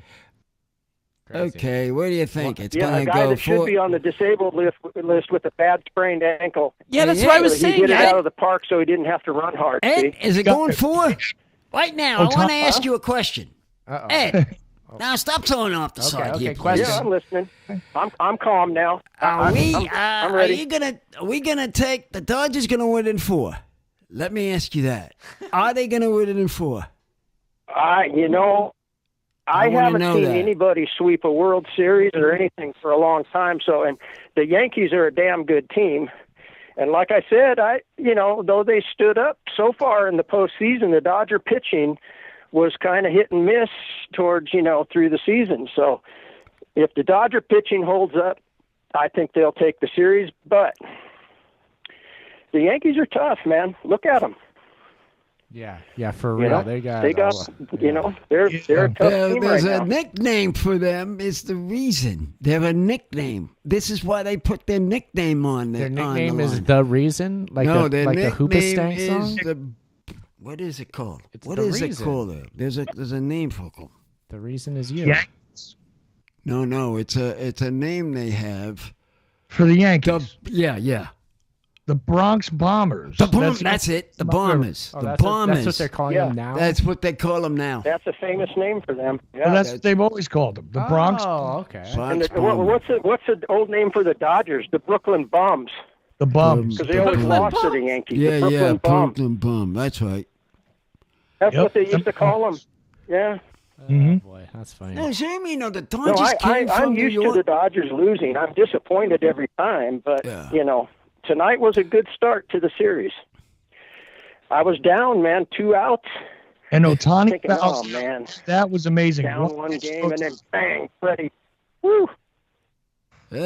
Crazy. Okay, what do you think? It's going to go a guy that should be on the disabled list with a bad sprained ankle. Yeah, that's what I was saying. He hit it out of the park so he didn't have to run hard. Ed, is it going for? Right now, I want to ask you a question. Uh-oh. Ed, now stop throwing off the side here, please. Yeah, I'm listening. I'm calm now. I'm ready. Are we gonna take the Dodgers? Gonna win in 4? Let me ask you that. Are they gonna win it in 4? I haven't seen anybody sweep a World Series or anything for a long time. So, and the Yankees are a damn good team. And like I said, though they stood up so far in the postseason, the Dodger pitching was kind of hit and miss towards, through the season. So if the Dodger pitching holds up, I think they'll take the series. But the Yankees are tough, man. Look at them. Yeah, for real. They're a tough team There's right a nickname for them. It's the reason. They're a nickname. This is why they put their nickname on there. Their nickname is The Reason? Like the Hoobastank song? What is it called? What is it called? There's a name for them. The Reason is You. Yankees. No, it's a name they have for the Yankees. Yeah. The Bronx Bombers. That's it. The Bombers. Bombers. That's what they're calling them now? That's what they call them now. That's a famous name for them. Yeah. Well, that's what they've always called them. The Bronx. Oh, okay. And what's the old name for the Dodgers? The Brooklyn Bums. The Bums. Because they always lost to the Yankees. Yeah, Brooklyn Bum. That's right. That's what they used to call them. Yeah. Oh, boy, that's funny. No, Jamie, the Dodgers came from I'm used New York. to the Dodgers losing. I'm disappointed every time, but, tonight was a good start to the series. I was down, man, 2 outs. And Ohtani, thinking, oh, man. That was amazing. Down one game, and then bang, Freddie. Woo.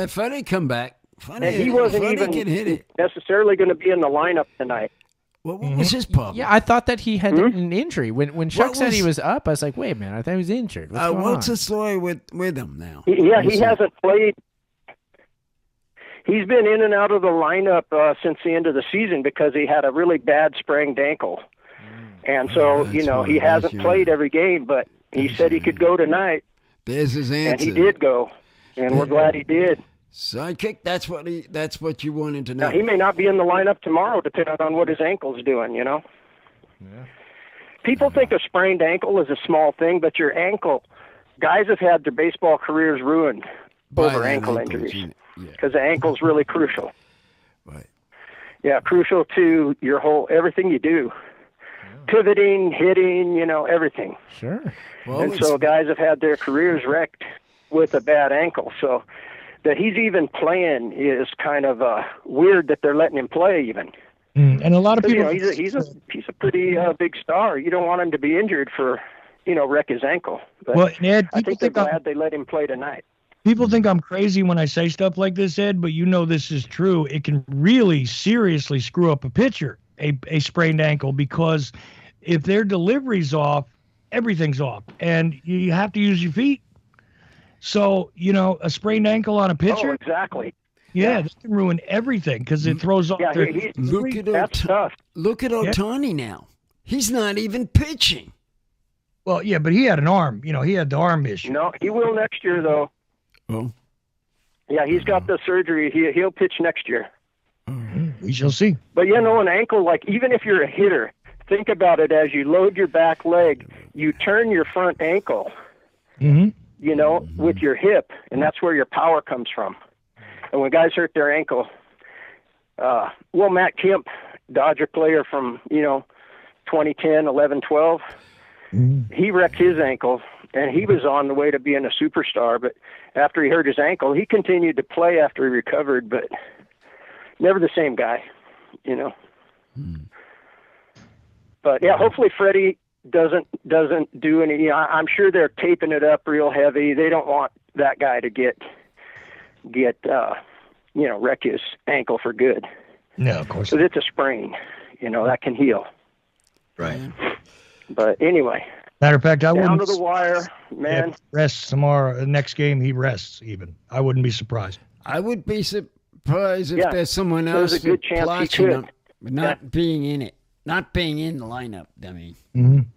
Freddie come back. And he wasn't even necessarily going to be in the lineup tonight. What was his problem? Yeah, I thought that he had an injury. When Chuck said he was up, I was like, wait a minute, I thought he was injured. What's the story with him now? He hasn't played. He's been in and out of the lineup since the end of the season because he had a really bad sprained ankle. And so, he hasn't played every game, but he said he could go tonight. There's his answer. And he did go. And we're glad he did. Sidekick. That's what you wanted to know. Now, he may not be in the lineup tomorrow, depending on what his ankle's doing. You know. Yeah. People think a sprained ankle is a small thing, but your ankle, guys have had their baseball careers ruined over ankle injuries because the ankle's really crucial. Right. Yeah, crucial to your everything you do. Pivoting, hitting, everything. Sure. Well, and so guys have had their careers wrecked with a bad ankle. So that he's even playing is kind of weird that they're letting him play even. And a lot of people, he's a pretty big star. You don't want him to be injured for, wreck his ankle. But well, Ed, I think they're glad they let him play tonight. People think I'm crazy when I say stuff like this, Ed, but this is true. It can really seriously screw up a pitcher, a sprained ankle, because if their delivery's off, everything's off, and you have to use your feet. So, a sprained ankle on a pitcher. Oh, exactly. Yeah, that can ruin everything because it throws off their. Look at Ohtani now. He's not even pitching. Well, yeah, but he had an arm. He had the arm issue. No, he will next year, though. Oh. Yeah, he's got the surgery. He'll pitch next year. We shall see. But, an ankle, even if you're a hitter, think about it as you load your back leg, you turn your front ankle, with your hip, and that's where your power comes from. And when guys hurt their ankle, Matt Kemp, Dodger player from, 2010, 11, 12, he wrecked his ankle, and he was on the way to being a superstar. But after he hurt his ankle, he continued to play after he recovered, but never the same guy, But, yeah, hopefully Freddie doesn't do any. I'm sure they're taping it up real heavy. They don't want that guy to get wreck his ankle for good. No, of course. Because it's a sprain, that can heal. Right. But anyway. Matter of fact, I wouldn't. Down to the wire, man. Rests tomorrow. The next game, he rests even. I wouldn't be surprised. I would be surprised if there's someone else there's a good chance he could. Not being in it. Not being in the lineup,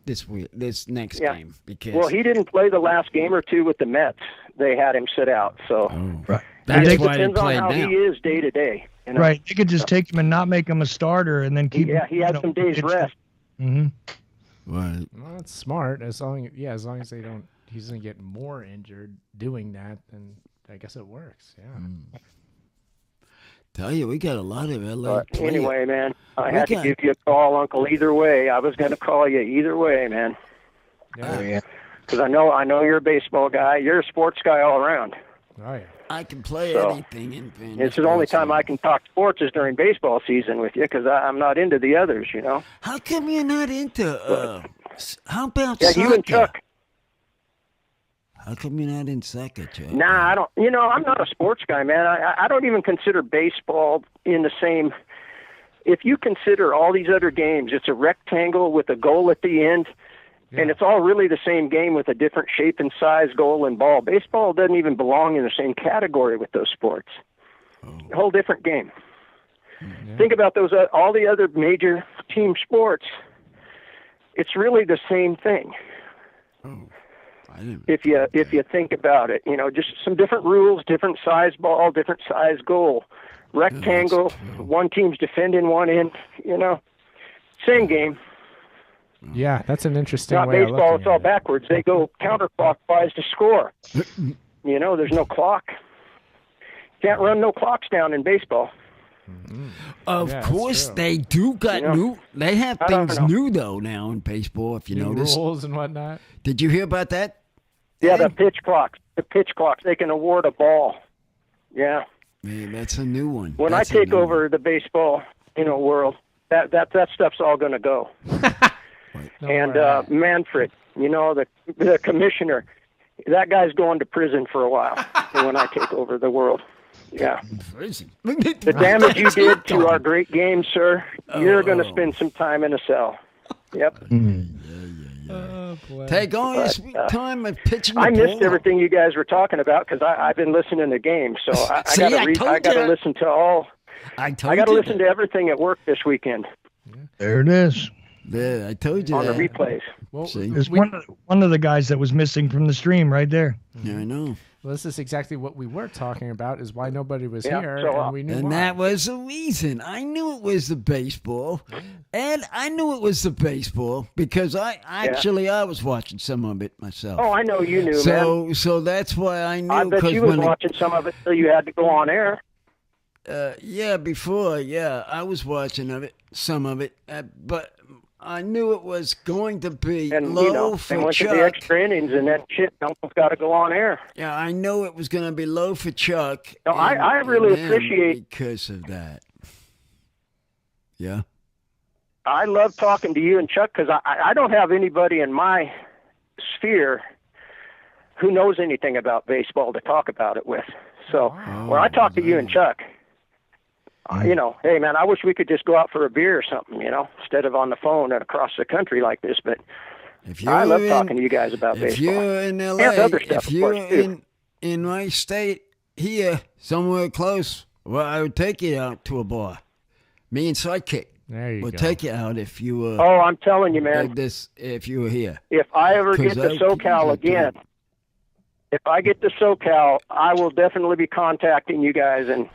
this next game. Because he didn't play the last game or two with the Mets. They had him sit out. So right. It depends on how he is day to day. Right. They could just take him and not make him a starter and then keep him. Yeah, he had some days rest. Right. Well, that's smart. As long as he doesn't get more injured doing that, then I guess it works. Yeah. Tell you, we got a lot of LA. Anyway, man, I had to give you a call, Uncle. Either way, I was going to call you. Either way, man. Yeah. Because I know you're a baseball guy. You're a sports guy all around. Oh yeah. I can play anything in fantasy. It's the only time I can talk sports is during baseball season with you because I'm not into the others. How come you're not into? How about soccer? Yeah, you and Chuck. How come you're not in soccer, Chuck? Nah, I don't. I'm not a sports guy, man. I don't even consider baseball in the same. If you consider all these other games, it's a rectangle with a goal at the end, and it's all really the same game with a different shape and size, goal and ball. Baseball doesn't even belong in the same category with those sports. A whole different game. Yeah. Think about those all the other major team sports. It's really the same thing. If you think about it, just some different rules, different size ball, different size goal, rectangle, one team's defending one end, same game. Yeah, that's an interesting Not way baseball, of it's all backwards. They go counterclockwise to score. There's no clock. Can't run no clocks down in baseball. Of course they do got new. They have things new though now in baseball. If you notice rules and whatnot. Did you hear about that? Yeah, the pitch clocks. They can award a ball. Yeah. Man, that's a new one. When I take over the baseball, world, that stuff's all going to go. And Manfred, the commissioner, that guy's going to prison for a while. When I take over the world. Yeah. The damage you did to our great game, sir, you're going to spend some time in a cell. Yep. Oh, boy. Take all your sweet time of pitching the I missed ball. everything you guys were talking about because I've been listening to games. So I got to listen to all. I got to listen to everything at work this weekend. There it is. Yeah, I told you on that. the replays. Well, there's one of the guys that was missing from the stream right there. Yeah, I know. Well, this is exactly what we were talking about, is why nobody was Yeah, here, so, and we knew And why. that was the reason. I knew it was the baseball. And I knew it was the baseball because I was watching some of it myself. Oh, I know you knew, man. So that's why I knew. I bet you was watching some of it so you had to go on air. Before, I was watching some of it, but I knew it was going to be low for and Chuck. The extra innings and that shit, Uncle's got to go on air. Yeah, I know it was going to be low for Chuck. No, I really appreciate because of that. Yeah. I love talking to you and Chuck because I don't have anybody in my sphere who knows anything about baseball to talk about it with. So when I talk to you and Chuck, hey, man, I wish we could just go out for a beer or something, instead of on the phone and across the country like this. But I love talking to you guys about baseball. If you're in L.A., and other stuff, if you're in my state here, somewhere close, well, I would take you out to a bar. Me and Sidekick. There you we'll go. take you out if you were. Oh, I'm telling you, man. If you were here. If I ever get to SoCal again, I will definitely be contacting you guys and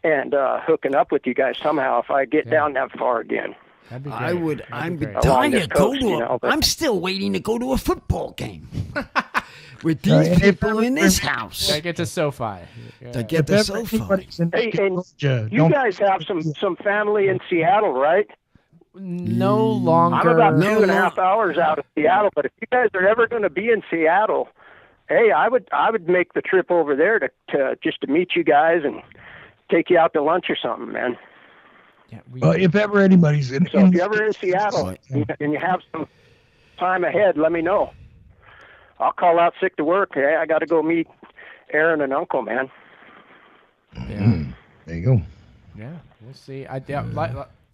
hooking up with you guys somehow if I get down that far again. That'd be great. I'm dying to go to I'm still waiting to go to a football game with these people in this house. Gotta get to SoFi. To get to SoFi. Hey, and you guys have some family in Seattle, right? No longer. I'm about 2.5 hours out of Seattle, but if you guys are ever going to be in Seattle, hey, I would make the trip over there to just to meet you guys and take you out to lunch or something, man. Yeah, well, if ever anybody's in, so if you're ever in Seattle and you have some time ahead, let me know. I'll call out sick to work. Hey, I got to go meet Aaron and Uncle, man. Yeah. There you go. Yeah, we'll see.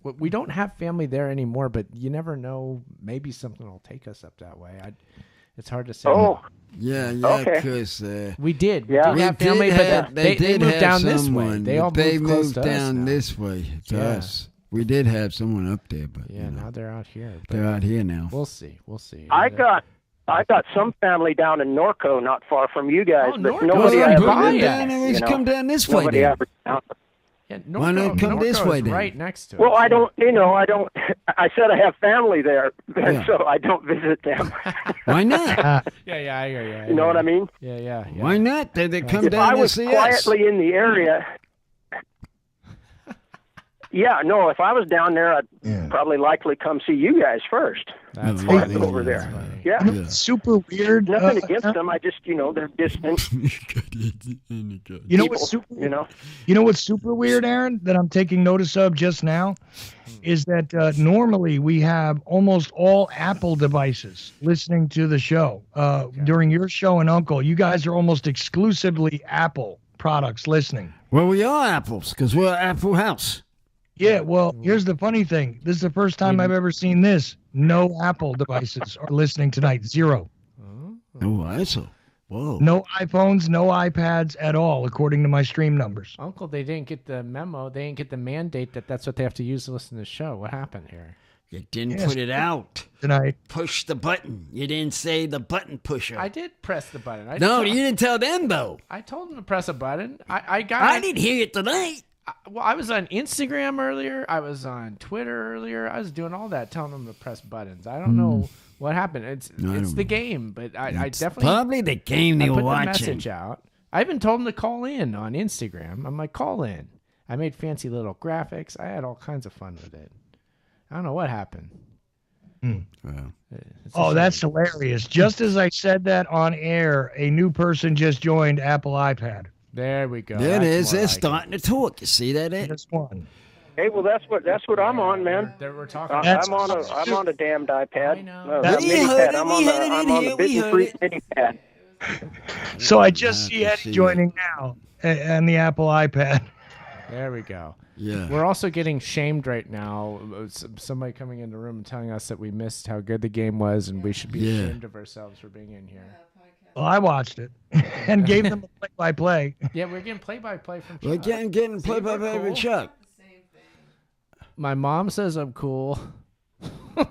We don't have family there anymore, but you never know. Maybe something will take us up that way. It's hard to say. Oh. Yeah, because we did have family, but they moved down this way. They moved down this way to us. We did have someone up there, but now they're out here. They're out here now. We'll see. I got some family down in Norco, not far from you guys, but Norco. nobody ever come down this way. Nobody ever. Yeah, why not come this way then? Right next to Well, us. I don't. I said I have family there, so I don't visit them. Why not? Yeah. You know what I mean? Yeah. Why not? They come if down I was to see quietly in the area. Yeah, no. If I was down there, I'd probably likely come see you guys first. That's over there. Yeah. Super weird. Nothing against them. I just, they're distant. You know what's super? You know what's super weird, Aaron? That I'm taking notice of just now, is that normally we have almost all Apple devices listening to the show. During your show and Uncle, you guys are almost exclusively Apple products listening. Well, we are Apples because we're Apple House. Yeah, well, here's the funny thing. This is the first time I've ever seen this. No Apple devices are listening tonight. 0. Oh, I saw. Whoa. No iPhones, no iPads at all, according to my stream numbers. Uncle, they didn't get the memo. They didn't get the mandate that's what they have to use to listen to the show. What happened here? You didn't put it out tonight. Push the button. You didn't say the button pusher. I did press the button. You didn't tell them though. I told them to press a button. I didn't hear it tonight. I was on Instagram earlier. I was on Twitter earlier. I was doing all that, telling them to press buttons. I don't know what happened. It's the game, but I definitely probably the game they were watching. I put the message out. I even told them to call in on Instagram. I'm like, call in. I made fancy little graphics. I had all kinds of fun with it. I don't know what happened. Oh, that's hilarious. Just as I said that on air, a new person just joined Apple iPad. There we go. There it is. They're starting to talk. You see that? Just one. Hey, well, that's what I'm on, man. We're talking. I'm on a damned iPad. I know. I'm on the big free mini pad. So I just see Eddie joining now and the Apple iPad. There we go. Yeah. We're also getting shamed right now. Somebody coming in the room and telling us that we missed how good the game was, and we should be ashamed of ourselves for being in here. Well, I watched it and gave them a play-by-play. Yeah, we're getting play-by-play from Chuck. We're getting play-by-play from Chuck. My mom says I'm cool.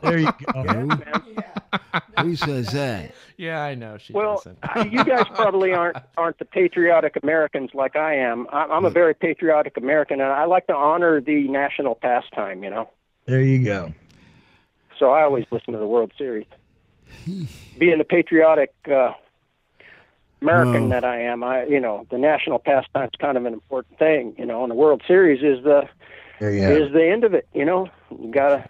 There you go. Who says that? Yeah, I know she Well, doesn't. you guys probably aren't the patriotic Americans like I am. I'm a very patriotic American, and I like to honor the national pastime, you know. There you go. So I always listen to the World Series. Being the patriotic American that I am, the national pastime is kind of an important thing, you know, and the World Series is the end of it, you know. You gotta.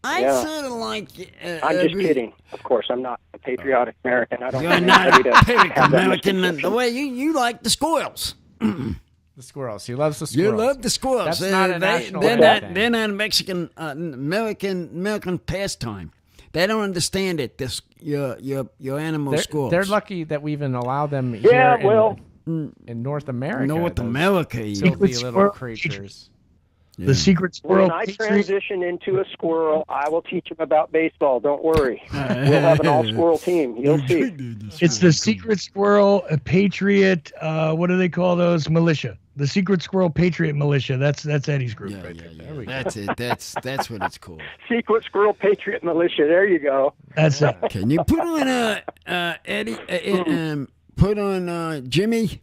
I sort of like. I'm just kidding. Of course, I'm not a patriotic American. I don't. You're not a patriotic American the way you like the squirrels. The squirrels. He loves the squirrels. You love the squirrels. That's not a national they're thing. they're not a Mexican American pastime. They don't understand it. This your animal squirrels. They're lucky that we even allow them here in North America. North America, filthy little creatures. The secret squirrel. When I transition into a squirrel, I will teach them about baseball. Don't worry. We'll have an all-squirrel team. You'll see. It's the secret squirrel, a patriot. What do they call those? Militia. The secret squirrel patriot militia. That's Eddie's group. Yeah. That's it. That's what it's called. Secret squirrel patriot militia. There you go. That's it. Can you put on Eddie? Put on Jimmy.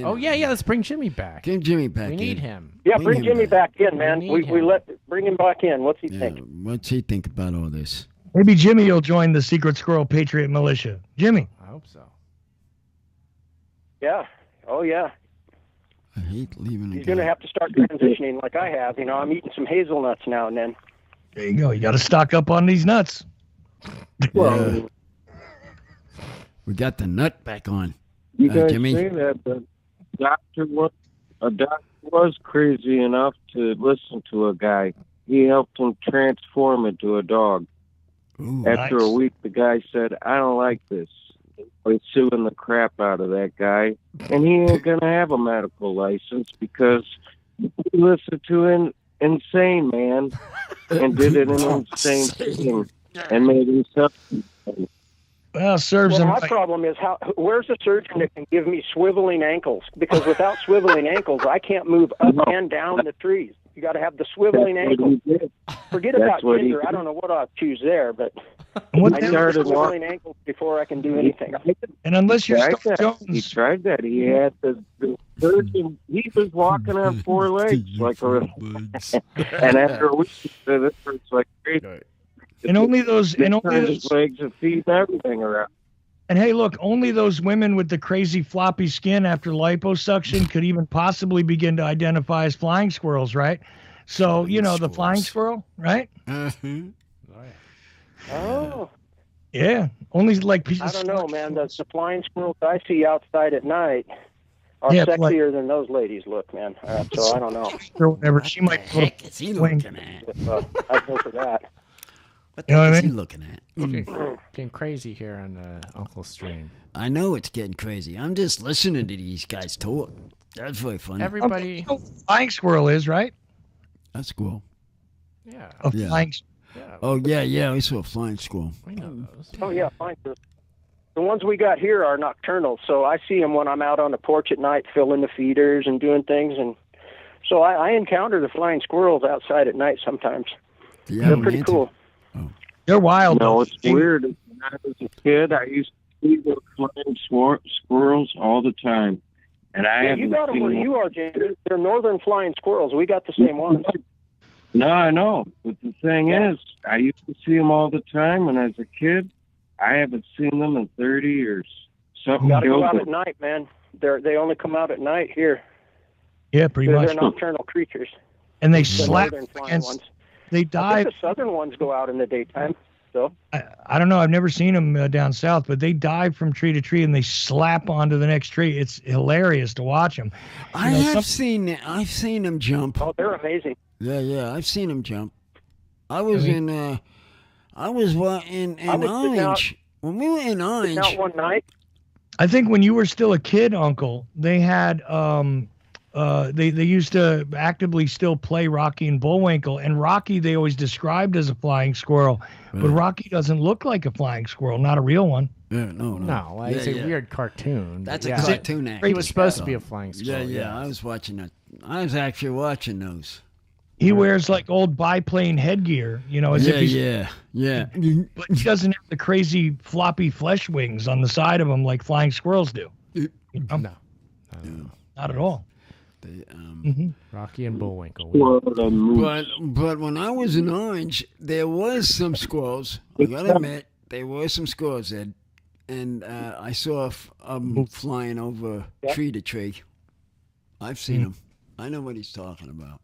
Oh yeah. Let's bring Jimmy back. Get Jimmy back. We need him. Yeah, bring Jimmy back in, man. Bring him back in. What's he think? What's he think about all this? Maybe Jimmy will join the secret squirrel patriot militia. Jimmy. I hope so. Yeah. Oh yeah. I hate leaving. He's going to have to start transitioning like I have. You know, I'm eating some hazelnuts now and then. There you go. You got to stock up on these nuts. Well, we got the nut back on. You guys Jimmy? say that the doctor was crazy enough to listen to a guy. He helped him transform into a dog. Ooh, After a week, the guy said, "I don't like this." He's suing the crap out of that guy, and he ain't gonna have a medical license because he listened to an insane man and did an insane thing and made himself. Well, serves him. My problem is where's the surgeon that can give me swiveling ankles? Because without swiveling ankles, I can't move up and down the trees. You got to have the swiveling ankles. Forget about gender. I don't know what I'll choose there, but I need the swiveling ankles before I can do anything. And unless you're he tried that. He had the surgeon. He was walking on four legs like a. And after a week, he said, "This hurts like crazy." And only those legs and feet and everything around. And hey, look, only those women with the crazy floppy skin after liposuction could even possibly begin to identify as flying squirrels, right? So, you know, the flying squirrel, right? Mm-hmm. Oh. Yeah. Only like pieces. I don't know, man. The flying squirrels I see outside at night are sexier than those ladies look, man. So I don't know. Or whatever. She might. What the heck is he looking at? I'd go for that. What the heck is he looking at? Getting crazy here on the Uncle Stream. I know it's getting crazy. I'm just listening to these guys talk. That's very funny. Everybody. Flying squirrel is, right? A squirrel. Yeah. A flying. Yeah. Oh yeah. I saw a flying squirrel. We know those. Oh yeah, fine. The ones we got here are nocturnal, so I see them when I'm out on the porch at night, filling the feeders and doing things, and so I encounter the flying squirrels outside at night sometimes. Yeah, they're pretty cool. They're wild. No, it's weird. When I was a kid, I used to see those flying squirrels all the time. And you got them where you are, James. They're northern flying squirrels. We got the same ones. No, I know. But the thing is, I used to see them all the time when I was a kid. I haven't seen them in 30 years. Something got to go out at night, man. They only come out at night here. Yeah, pretty much. They're nocturnal creatures. And they slap against. Ones. They dive. I think the southern ones go out in the daytime. So I don't know. I've never seen them down south, but they dive from tree to tree and they slap onto the next tree. It's hilarious to watch them. I've seen them jump. Oh, they're amazing. Yeah. I've seen them jump. I was in Orange. When we were in Orange. Out one night. I think when you were still a kid, Uncle, they had they used to actively still play Rocky and Bullwinkle, and Rocky they always described as a flying squirrel, but Rocky doesn't look like a flying squirrel, not a real one. Yeah, no. It's a weird cartoon. That's a cartoon actor. He was supposed to be a flying squirrel. Yeah. I was watching that. I was actually watching those. He wears like old biplane headgear, as if he's... Yeah. But he doesn't have the crazy floppy flesh wings on the side of him like flying squirrels do. No. Not at all. Rocky and Bullwinkle. But when I was in Orange, there was some squirrels. I gotta admit, there were some squirrels, Ed. And I saw flying over tree to tree. I've seen them. I know what he's talking about.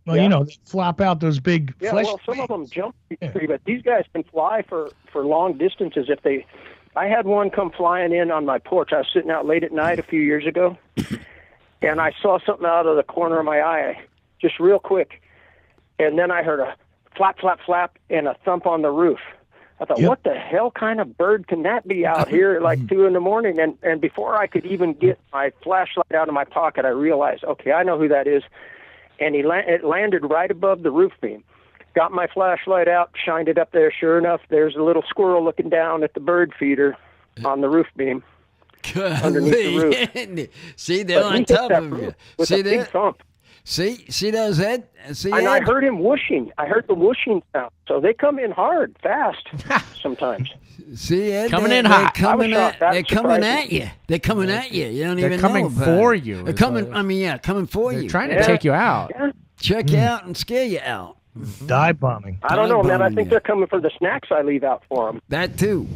Well, they flop out those big flesh. Well, some of them jump tree, but these guys can fly for long distances. I had one come flying in on my porch. I was sitting out late at night a few years ago, and I saw something out of the corner of my eye, just real quick. And then I heard a flap, flap, flap, and a thump on the roof. I thought, what the hell kind of bird can that be out here at like 2 a.m? And before I could even get my flashlight out of my pocket, I realized, okay, I know who that is. And it landed right above the roof beam. Got my flashlight out, shined it up there. Sure enough, there's a little squirrel looking down at the bird feeder on the roof beam. Underneath the roof. See, they're on top of you. See that? Thump. See those, Ed? See, and Ed? I heard him whooshing. I heard the whooshing sound. So they come in hard, fast, sometimes. See, Ed? Coming in hot. They're coming at you. They're coming at you. You don't even know. They're coming for you. They're coming. Coming for you. They're trying to take you out. Yeah. Check you out and scare you out. Dive bombing. I don't know, man. I think they're coming for the snacks I leave out for them. That too.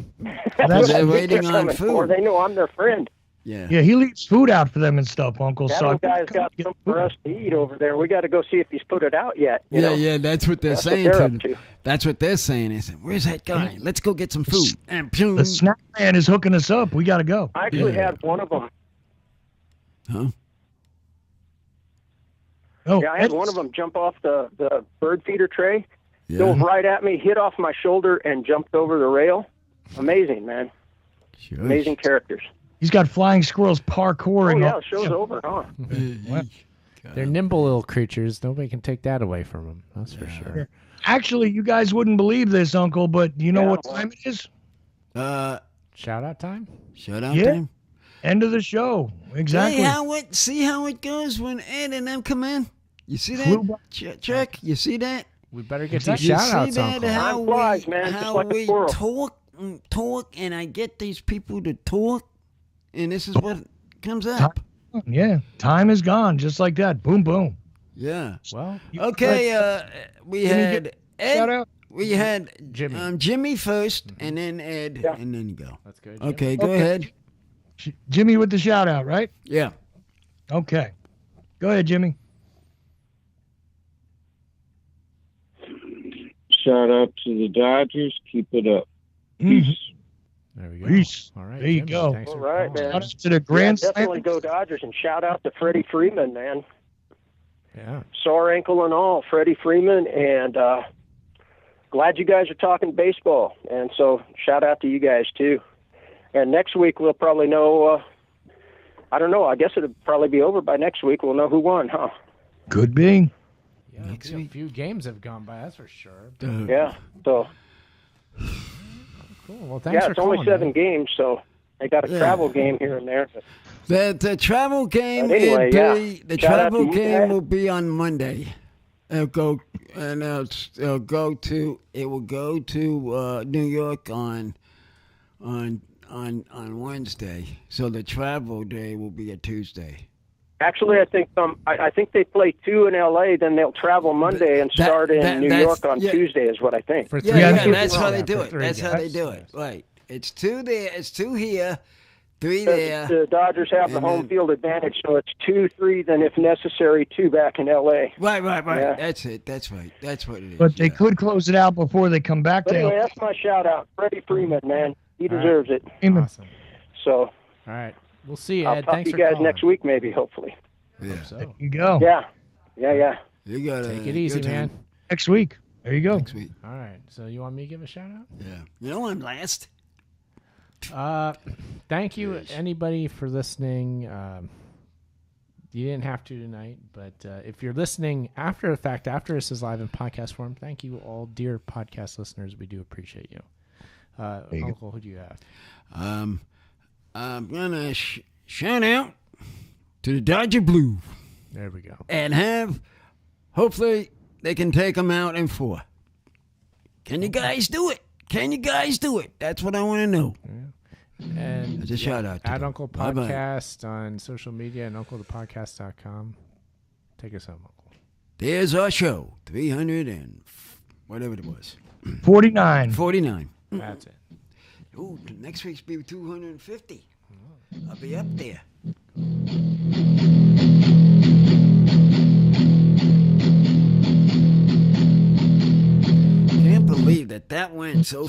They're waiting on food. They know I'm their friend. Yeah. Yeah, he leaves food out for them and stuff, Uncle. That guy's got something for us to eat over there. We got to go see if he's put it out yet. Yeah, that's what they're saying. What they're that's what they're saying. They said, "Where's that guy? Let's go get some food." And the snack man is hooking us up. We got to go. I actually had one of them. Huh? Oh, yeah, I had one of them jump off the bird feeder tray, dove right at me, hit off my shoulder, and jumped over the rail. Amazing, man. Sure. Amazing characters. He's got flying squirrels parkouring. Oh, yeah, the show's over, huh? They're nimble little creatures. Nobody can take that away from them. That's for sure. Actually, you guys wouldn't believe this, Uncle, but you know what time it is? Shout out time? Shout out time? End of the show. Exactly. Hey, see how it goes when Ed and them come in? You see that? Chuck, you see that? We better get these shout outs, Uncle. Time flies, man, just like a squirrel. Talk, and I get these people to talk, and this is what comes up. Time is gone, just like that. Boom, boom. Yeah. Well, okay. We had Ed. Shout out. We had Jimmy. Jimmy first, and then Ed, and then you go. That's good. Okay, go ahead. Jimmy with the shout out, right? Yeah. Okay. Go ahead, Jimmy. Shout out to the Dodgers. Keep it up. Peace. There we go. Peace. All right. There you Jimmy, go. thanks All for right, calling. man. Shout out to the Grand Slam. Definitely go Dodgers, and shout out to Freddie Freeman, man. Yeah. Sore ankle and all, Freddie Freeman, and glad you guys are talking baseball. And so shout out to you guys, too. And next week we'll probably know, I don't know, I guess it'll probably be over by next week. We'll know who won, huh? Could be. Yeah, a few games have gone by, that's for sure. Yeah, so. Cool. Well, thanks for it's only calling, 7 games, so they got a travel game here and there. The travel game will be on Monday. It will go to New York on Wednesday. So the travel day will be a Tuesday. Actually, I think they play 2 in L.A., then they'll travel Monday and start in New York on Tuesday is what I think. That's how they do it. That's how they do it. Right. It's 2 there. It's 2 here. 3 there. The Dodgers have the home field advantage, so it's 2, 3, then if necessary, 2 back in L.A. Right. Yeah. That's it. That's right. That's what it is. But they could close it out before they come back But to anyway, that's my shout-out. Freddie Freeman, man. He deserves it. Awesome. So. All right. We'll see you, I'll Ed. talk Thanks to you for guys calling. next week, maybe, hopefully. Yeah. So. There you go. Yeah. You gotta Take it easy, man. Next week. There you go. Next week. All right. So you want me to give a shout out? Yeah. You know I'm last. Thank you, anybody, for listening. You didn't have to tonight, but if you're listening after the fact, after this is live in podcast form, thank you all, dear podcast listeners. We do appreciate you. Uncle, who do you have? I'm gonna shout out to the Dodger Blue. There we go. And have hopefully they can take them out in 4. Can you guys do it? Can you guys do it? That's what I want to know. Yeah. And that's a shout out to at them. Uncle Podcast on social media and UncleThePodcast.com. Take us home, Uncle. There's our show. 300 and whatever it was. 49. 49. That's it. Ooh, next week's be 250. I'll be up there. Can't believe that went so